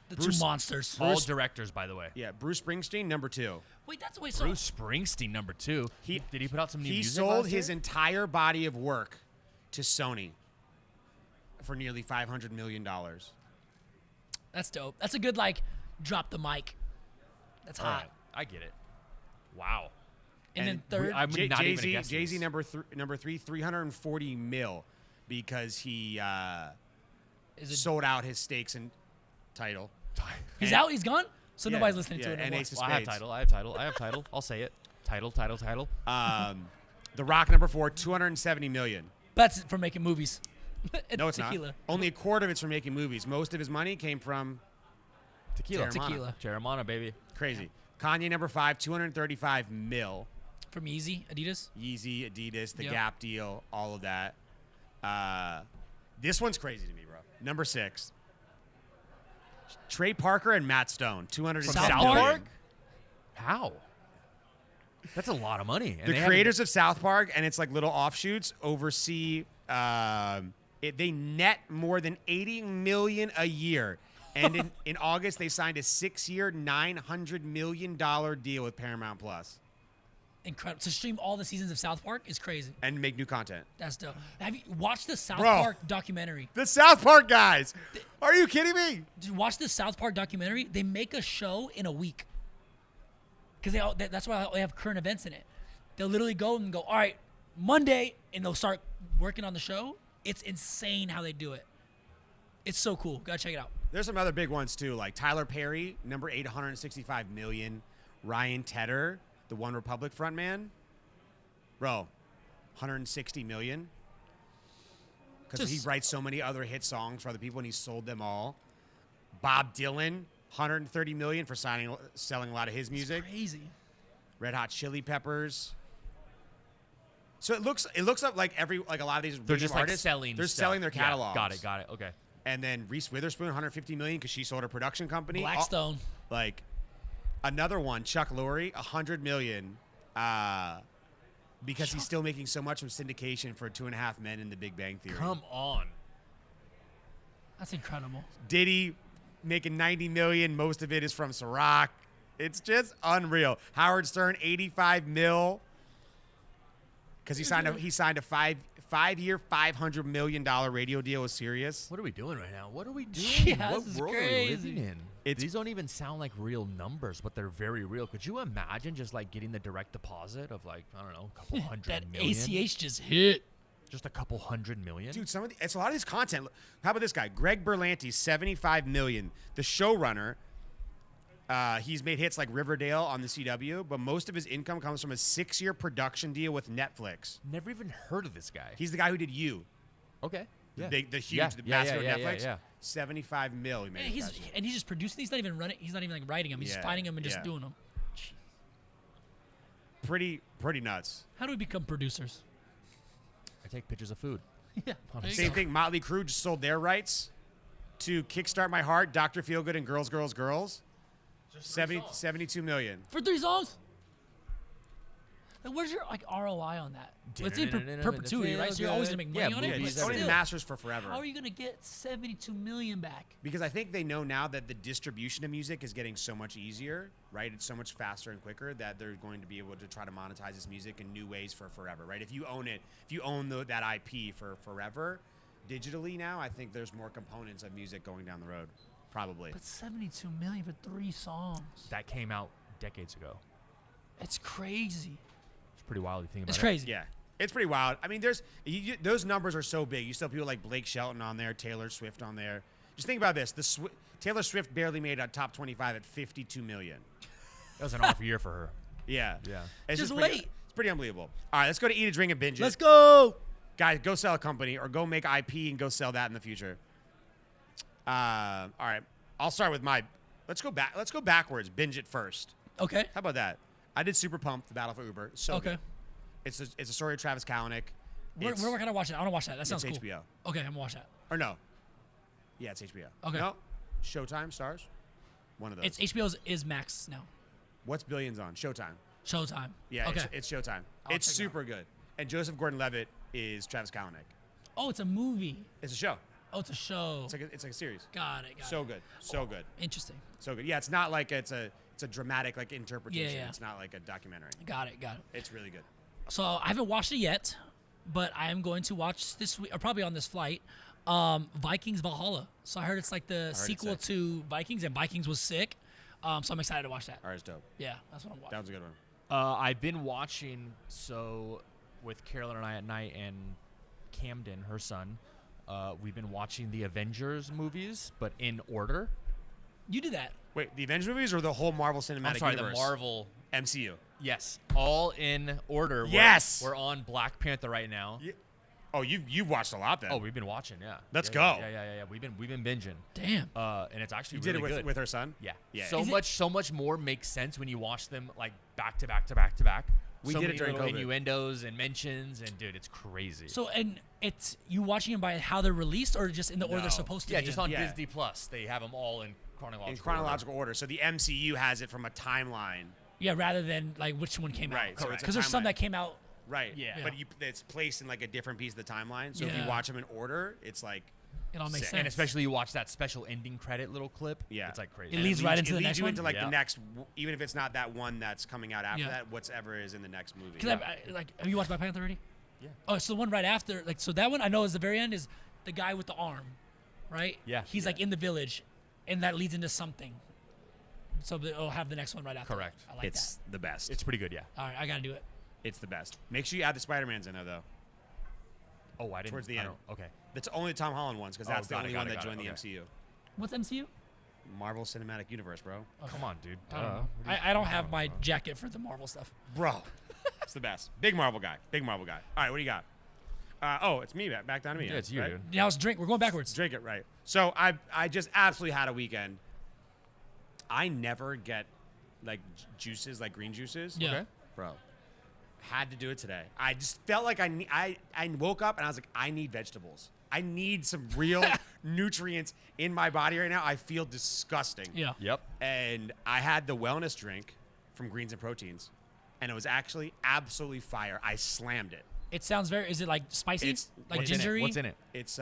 the Bruce- two monsters. All Bruce- directors, by the way. Yeah, Bruce Springsteen, number 2. Wait, that's wait. So Bruce Springsteen, number 2. Did he put out some new He music sold last his year? entire body of work to Sony for nearly $500 million. that's dope. That's a good drop the mic. That's All hot. right. I get it. Wow. And then third, I'm not even gonna Jay-Z, guess Jay-Z this. number 3, 340 mil because he is it? sold out his stakes in title. He's and- out. He's gone. So Yeah, nobody's listening to yeah, it and anymore. Ace of Well, I have Spades. title. I'll say it. Title. The Rock, number 4, 270 million. That's for making movies. No, it's tequila. not. Only a quarter of it's from making movies. Most of his money came from Tequila. Terramana. Tequila. Terramana, baby. Crazy. Kanye, number 5, 235 mil. From Yeezy, Adidas. Yeezy, Adidas, the Yep. Gap deal, all of that. This one's crazy to me, bro. Number 6. Trey Parker and Matt Stone, 260 South million. Park? How? That's a lot of money. And The they haven't- creators of South Park and its like little offshoots oversee. They net more than $80 million a year, and in August they signed a 6-year, $900 million deal with Paramount Plus Incredible. To stream all the seasons of South Park is crazy. and make new content. That's dope. Have you watched the South Bro. Park documentary? The South Park guys, are you kidding me? Did you watch the South Park documentary? They make a show in a week. Because that's why they have current events in it. They'll literally go and go, all right, Monday, and they'll start working on the show. It's insane how they do it. It's so cool. Gotta check it out. There's some other big ones too, like Tyler Perry, number 865 million. Ryan Tedder, the One Republic frontman, bro, 160 million. Because he writes so many other hit songs for other people, and he sold them all. Bob Dylan, 130 million for selling a lot of his music. Crazy. Red Hot Chili Peppers. So it looks like a lot of these They're just like artists, selling. they're stuff. selling their Yeah, catalogs. got it. Okay. And then Reese Witherspoon, 150 million because she sold her production company. Blackstone. Like another one, Chuck Lorre, 100 million, because he's still making so much from syndication for 2.5 Men in The Big Bang Theory. Come on. That's incredible. Diddy making 90 million. Most of it is from Ciroc. It's just unreal. Howard Stern, 85 mil, because he signed a five-year, $500 million radio deal with Sirius. What are we doing right now? What are we doing? Yeah, what this is world are we crazy. living in? It's- These don't even sound like real numbers, but they're very real. Could you imagine just like getting the direct deposit of like, I don't know, a couple hundred That million? ACH just hit. Just a couple hundred million? Dude, it's a lot of this content. How about this guy, Greg Berlanti, 75 million. The showrunner. He's made hits like Riverdale on the CW, but most of his income comes from a 6-year production deal with Netflix. Never even heard of this guy. He's the guy who did You, Okay. the Yeah. big, the huge, Yeah, the yeah, massive yeah, Netflix. yeah. 75 mil. He made And it, he's just producing. He's not even running. He's not even like writing them. He's Yeah, just finding them and just yeah. doing them. pretty nuts. How do we become producers? I take pictures of food. Yeah. Honestly. Same thing. Motley Crue just sold their rights to Kickstart My Heart, Dr. Feelgood, and Girls, Girls, Girls. 72 million. For 3 songs? Like, where's your like ROI on that? It's in perpetuity, right? So you're always gonna make money on Yeah, it. he's But owning still, masters for forever. how are you gonna get 72 million back? Because I think they know now that the distribution of music is getting so much easier, right? It's so much faster and quicker that they're going to be able to try to monetize this music in new ways for forever, right? If you own it, if you own that IP for forever, digitally now, I think there's more components of music going down the road, probably. But 72 million for 3 songs. That came out decades ago. It's crazy. It's pretty wild to think about It's it. crazy. Yeah, it's pretty wild. I mean, those numbers are so big. You still have people like Blake Shelton on there, Taylor Swift on there. Just think about this: Taylor Swift barely made a top 25 at 52 million. That was an off year for her. Yeah, Yeah. It's Just pretty, wait. It's pretty unbelievable. All right, let's go to Eat a Drink and Binge It. Let's go. Guys, go sell a company or go make IP and go sell that in the future. All right, I'll start with my. Let's go back. Let's go backwards. Binge it first. Okay. How about that? I did Super Pumped, The Battle for Uber. So Okay. good. It's a story of Travis Kalanick. Where can I watch it? I want to watch that. That sounds It's cool. HBO. Okay, I'm gonna watch that. Or no. Yeah, it's HBO. Okay. No. Showtime, Stars. One of those. It's HBO's is Max now. What's Billions on? Showtime. Showtime. Yeah, Okay. it's Showtime. I'll It's check it out. super good. And Joseph Gordon-Levitt is Travis Kalanick. Oh, it's a movie. It's a show. Oh, it's a show. It's like a series. Got it. So good. So good. Interesting. So good. Yeah, it's not like it's a dramatic like interpretation. Yeah. It's not like a documentary. Got it. It's really good. So I haven't watched it yet, but I am going to watch this week, or probably on this flight, Vikings Valhalla. So I heard it's like the sequel sick. to Vikings, and Vikings was sick. So I'm excited to watch that. All right, it's dope. Yeah, that's what I'm That watching. was a good one. I've been watching, with Carolyn and I at night and Camden, her son, we've been watching the Avengers movies, but in order. You did that. Wait, the Avengers movies or the whole Marvel Cinematic I'm sorry, Universe? the Marvel. MCU. Yes, all in order. Yes! We're on Black Panther right now. Yeah. Oh, you've watched a lot then. Oh, we've been watching, yeah. Let's Yeah, go. Yeah. We've been binging. Damn. And it's actually you did really it good. with her son? Yeah. Yeah. So much more makes sense when you watch them like back to back to back to back. We so did it many during little COVID. innuendos and mentions, and dude, it's crazy. So and it's you watching them by how they're released, or just in the order No. they're supposed to yeah, be just in? on Yeah. Disney Plus, they have them all in chronological. In chronological order. So the MCU has it from a timeline. Yeah, rather than like which one came Right, out. so it's a Because there's some timeline. that came out. Right. Yeah. But it's placed in like a different piece of the timeline. So if Yeah. you watch them in order, it's like It all makes Sick. sense. And especially you watch that special ending credit little clip. Yeah. It's like crazy. It leads right into the leads next you one? into like Yeah. the next, even if it's not that one that's coming out after Yeah. that, whatever is in the next movie. Because like, have you watched Black Panther already? Yeah. Oh, so the one right after, like, so that one I know is the very end is the guy with the arm, right? Yeah. He's like in the village, and that leads into something. So it'll have the next one right after. Correct. I like It's the best. It's pretty good, yeah. that. All right, I gotta do it. It's the best. Make sure you add the Spider-Mans in there though. Oh, I didn't. Towards the I end. don't- Okay. That's only the Tom Holland ones because Oh, that's the got it, only got one it, that got it, joined the okay. MCU. What's MCU? Marvel Cinematic Universe, bro. Come on, dude. I don't know. I don't have my jacket for the Marvel stuff. Bro, it's the best. Big Marvel guy. Big Marvel guy. All right, what do you got? It's me. Back down to me. Yeah, it's you, right? dude. Now it's drink. We're going backwards. Drink it right. So I just absolutely had a weekend. I never get like juices, like green juices. Yeah. Okay. Bro, had to do it today. I just felt like I woke up and I was like, I need vegetables. I need some real nutrients in my body right now. I feel disgusting. Yeah. Yep. And I had the wellness drink from Greens and Proteins, and it was actually absolutely fire. I slammed it. It sounds very. Is it like spicy? It's- like What's in it? gingery? What's in it? It's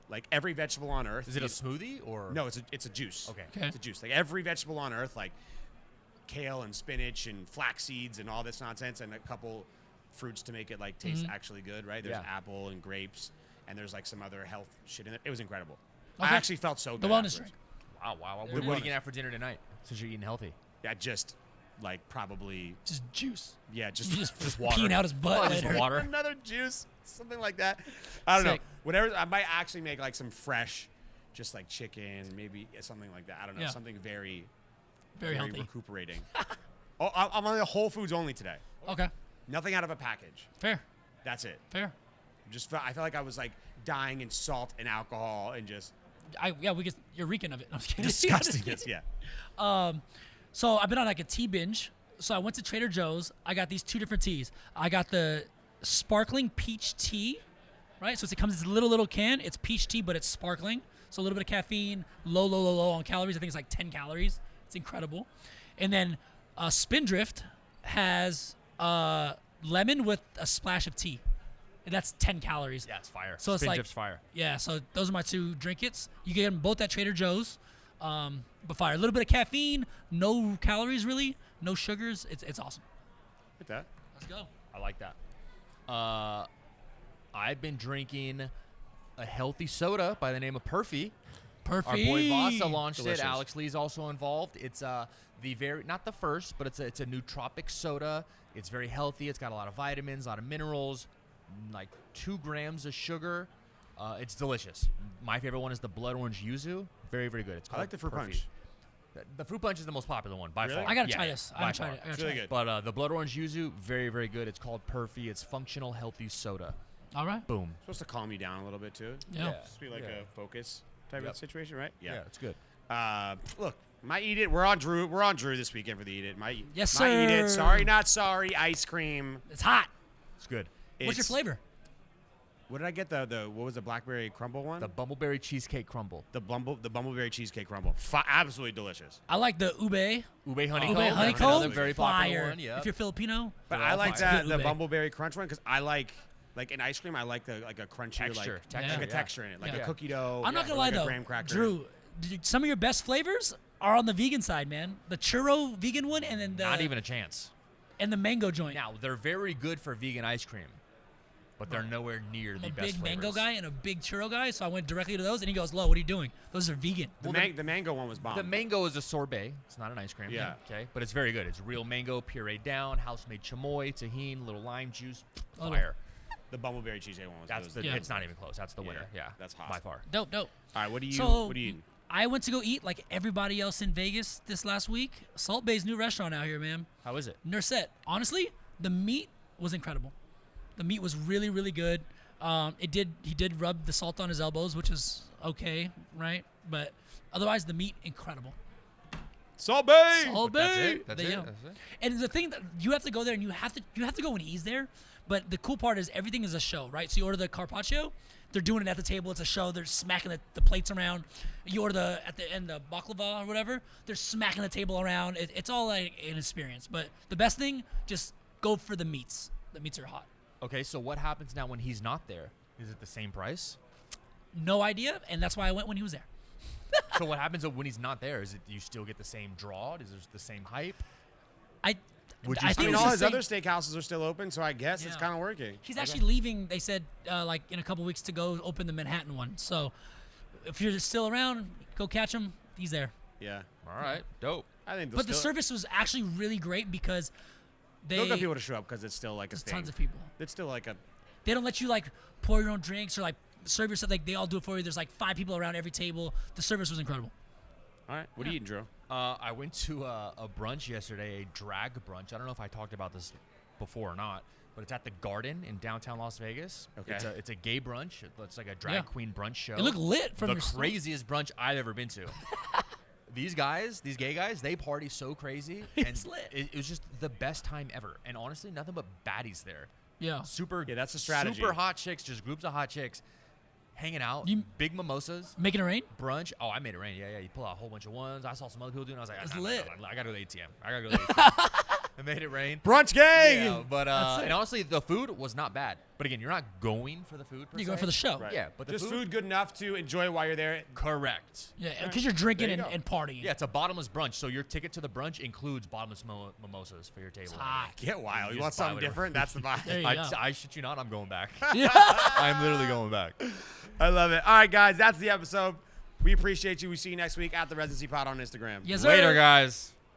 like every vegetable on earth. Is it a smoothie or? No, it's a juice. Okay. Okay. It's a juice. Like every vegetable on earth, like kale and spinach and flax seeds and all this nonsense, and a couple fruits to make it like taste actually good, right? There's Yeah. apple and grapes, and there's like some other health shit in it. It was incredible. Okay. I actually felt so good. The wellness afterwards. drink. Wow, wow. There What it are is. you gonna have for dinner tonight? Since you're eating healthy. Yeah, just like probably Just juice. just Just water. peeing out his butt. Just later. water. another juice, something like that. I don't know. Sick. Whatever. I might actually make like some fresh, just like chicken, maybe something like that. I don't know. Yeah. Something very, Very healthy. recuperating. I'm on the Whole Foods only today. Okay. Nothing out of a package. Fair. That's it. Fair. I felt like I was like dying in salt and alcohol and just We get. You're reeking of it. I'm just kidding. disgustingness. Yeah. So I've been on like a tea binge. So I went to Trader Joe's. I got these two different teas. I got the sparkling peach tea, right? So it comes in this little can. It's peach tea, but it's sparkling. So a little bit of caffeine, low on calories. I think it's like 10 calories. It's incredible. And then Spindrift has lemon with a splash of tea. And that's 10 calories. Yeah, it's fire. So it's like- Spindrift's fire. Yeah, so those are my two drinkits. You get them both at Trader Joe's. But fire. A little bit of caffeine, no calories really, no sugars. It's awesome. With that. Let's go. I like that. I've been drinking a healthy soda by the name of Perfy. Perfect. Our boy Vasa launched Delicious. it. Alex Lee's also involved. It's the very not the first, but it's a nootropic soda. It's very healthy. It's got a lot of vitamins, a lot of minerals, like 2 grams of sugar. It's delicious. My favorite one is the blood orange yuzu. Very, very good. It's I called like the fruit Perfy. punch. The fruit punch is the most popular one by Really? far. I gotta Yeah, try yeah, this. I by haven't tried far. it. I gotta It's try really it. good. But the blood orange yuzu, very, very good. It's called Perfy. It's functional, healthy soda. All right. Boom. Supposed to calm you down a little bit too. Yeah. Just be like Yeah. a focus type Yep. of situation, right? Yeah, it's good. Look, my Eat It. We're on Drew. We're on Drew this weekend for the Eat It. Yes, my Eat It. sir. Sorry, not sorry. Ice cream. It's hot. It's good. What's your It's- flavor? What did I get? The what was the blackberry crumble one? The bumbleberry cheesecake crumble. The bumbleberry cheesecake crumble. Absolutely delicious. I like the ube. Ube honeycomb. Ube That's honeycomb. Another very popular Fire. one. Yeah. If you're Filipino, But They're I all like fire. the Ube. bumbleberry crunch one because I like in ice cream. I like the a crunchy Texture. like Texture, a yeah. texture in it, like Yeah. a cookie dough. I'm not gonna or lie like a though, graham cracker. Drew. Some of your best flavors are on the vegan side, man. The churro vegan one, and then Not even a chance. and the mango joint. Now they're very good for vegan ice cream, but they're nowhere near I'm the a best big mango flavors. guy and a big churro guy, so I went directly to those, and he goes, "Lo, what are you doing? Those are vegan." The mango one was bomb. The mango is a sorbet. It's not an ice cream. Yeah. Okay. But it's very good. It's real mango pureed down, house-made chamoy, tahini, little lime juice. Oh, Fire. The bumbleberry cheesecake one was. That's was the. Yeah. It's not even close. That's the winner. Yeah. that's hot. By far. Dope. All right, what are you So eating? I went to go eat like everybody else in Vegas this last week. Salt Bay's new restaurant out here, man. How is it? Nurset. Honestly, the meat was incredible. The meat was really, really good. He did rub the salt on his elbows, which is okay, right? But otherwise, the meat incredible. Salt Bay. Salt That's Bay. it. That's There you it. go. That's it. And the thing that you have to go there, and you have to go when he's there. But the cool part is everything is a show, right? So you order the carpaccio, they're doing it at the table. It's a show. They're smacking the plates around. You order at the end the baklava or whatever. They're smacking the table around. It's all like an experience. But the best thing, just go for the meats. The meats are hot. Okay, so what happens now when he's not there? Is it the same price? No idea, and that's why I went when he was there. So what happens when he's not there? Is it you still get the same draw? Is there the same hype? Would you I I think mean, it's all the his same- other steakhouses are still open, so I guess it's Yeah. kind of working. He's actually leaving. They said like in a couple weeks to go open the Manhattan one. So if you're still around, go catch him. He's there. Yeah. All right, dope. I think But the service was actually really great because they'll get people to show up because it's still like a there's thing. tons of people. It's still like a. They don't let you like pour your own drinks or like serve yourself. Like they all do it for you. There's like 5 people around every table. The service was incredible. All right. What are you eating, Drew? I went to a brunch yesterday, a drag brunch. I don't know if I talked about this before or not, but it's at the Garden in downtown Las Vegas. Okay. It's a gay brunch. It's like a drag Yeah. queen brunch show. It looked lit from the your craziest brunch I've ever been to. These gay guys, they party so crazy. It's and lit. It was just the best time ever. And honestly, nothing but baddies there. Yeah. Super. Yeah, that's the strategy. Super hot chicks, just groups of hot chicks, hanging out. Big mimosas. Making it rain? Brunch. Oh, I made it rain. Yeah. You pull out a whole bunch of ones. I saw some other people doing it. I was like, It's nah, lit. I gotta go to the ATM. I gotta go to the ATM. I made it rain. Brunch gang. Yeah, but That's it. and honestly, the food was not bad. But again, you're not going for the food. Per You're se. going for the show. Right. Yeah, but the just food- food good enough to enjoy while you're there. Correct. Yeah, because you're drinking There you and go. partying. Yeah, it's a bottomless brunch. So your ticket to the brunch includes bottomless mimosas for your table. hot. Get wild. You You want just buy something whatever. different? That's the There vibe. you go. I shit you not. I'm going back. Yeah. I'm literally going back. I love it. All right, guys. That's the episode. We appreciate you. We see you next week at the Residency Pod on Instagram. Yes, sir. Later, guys.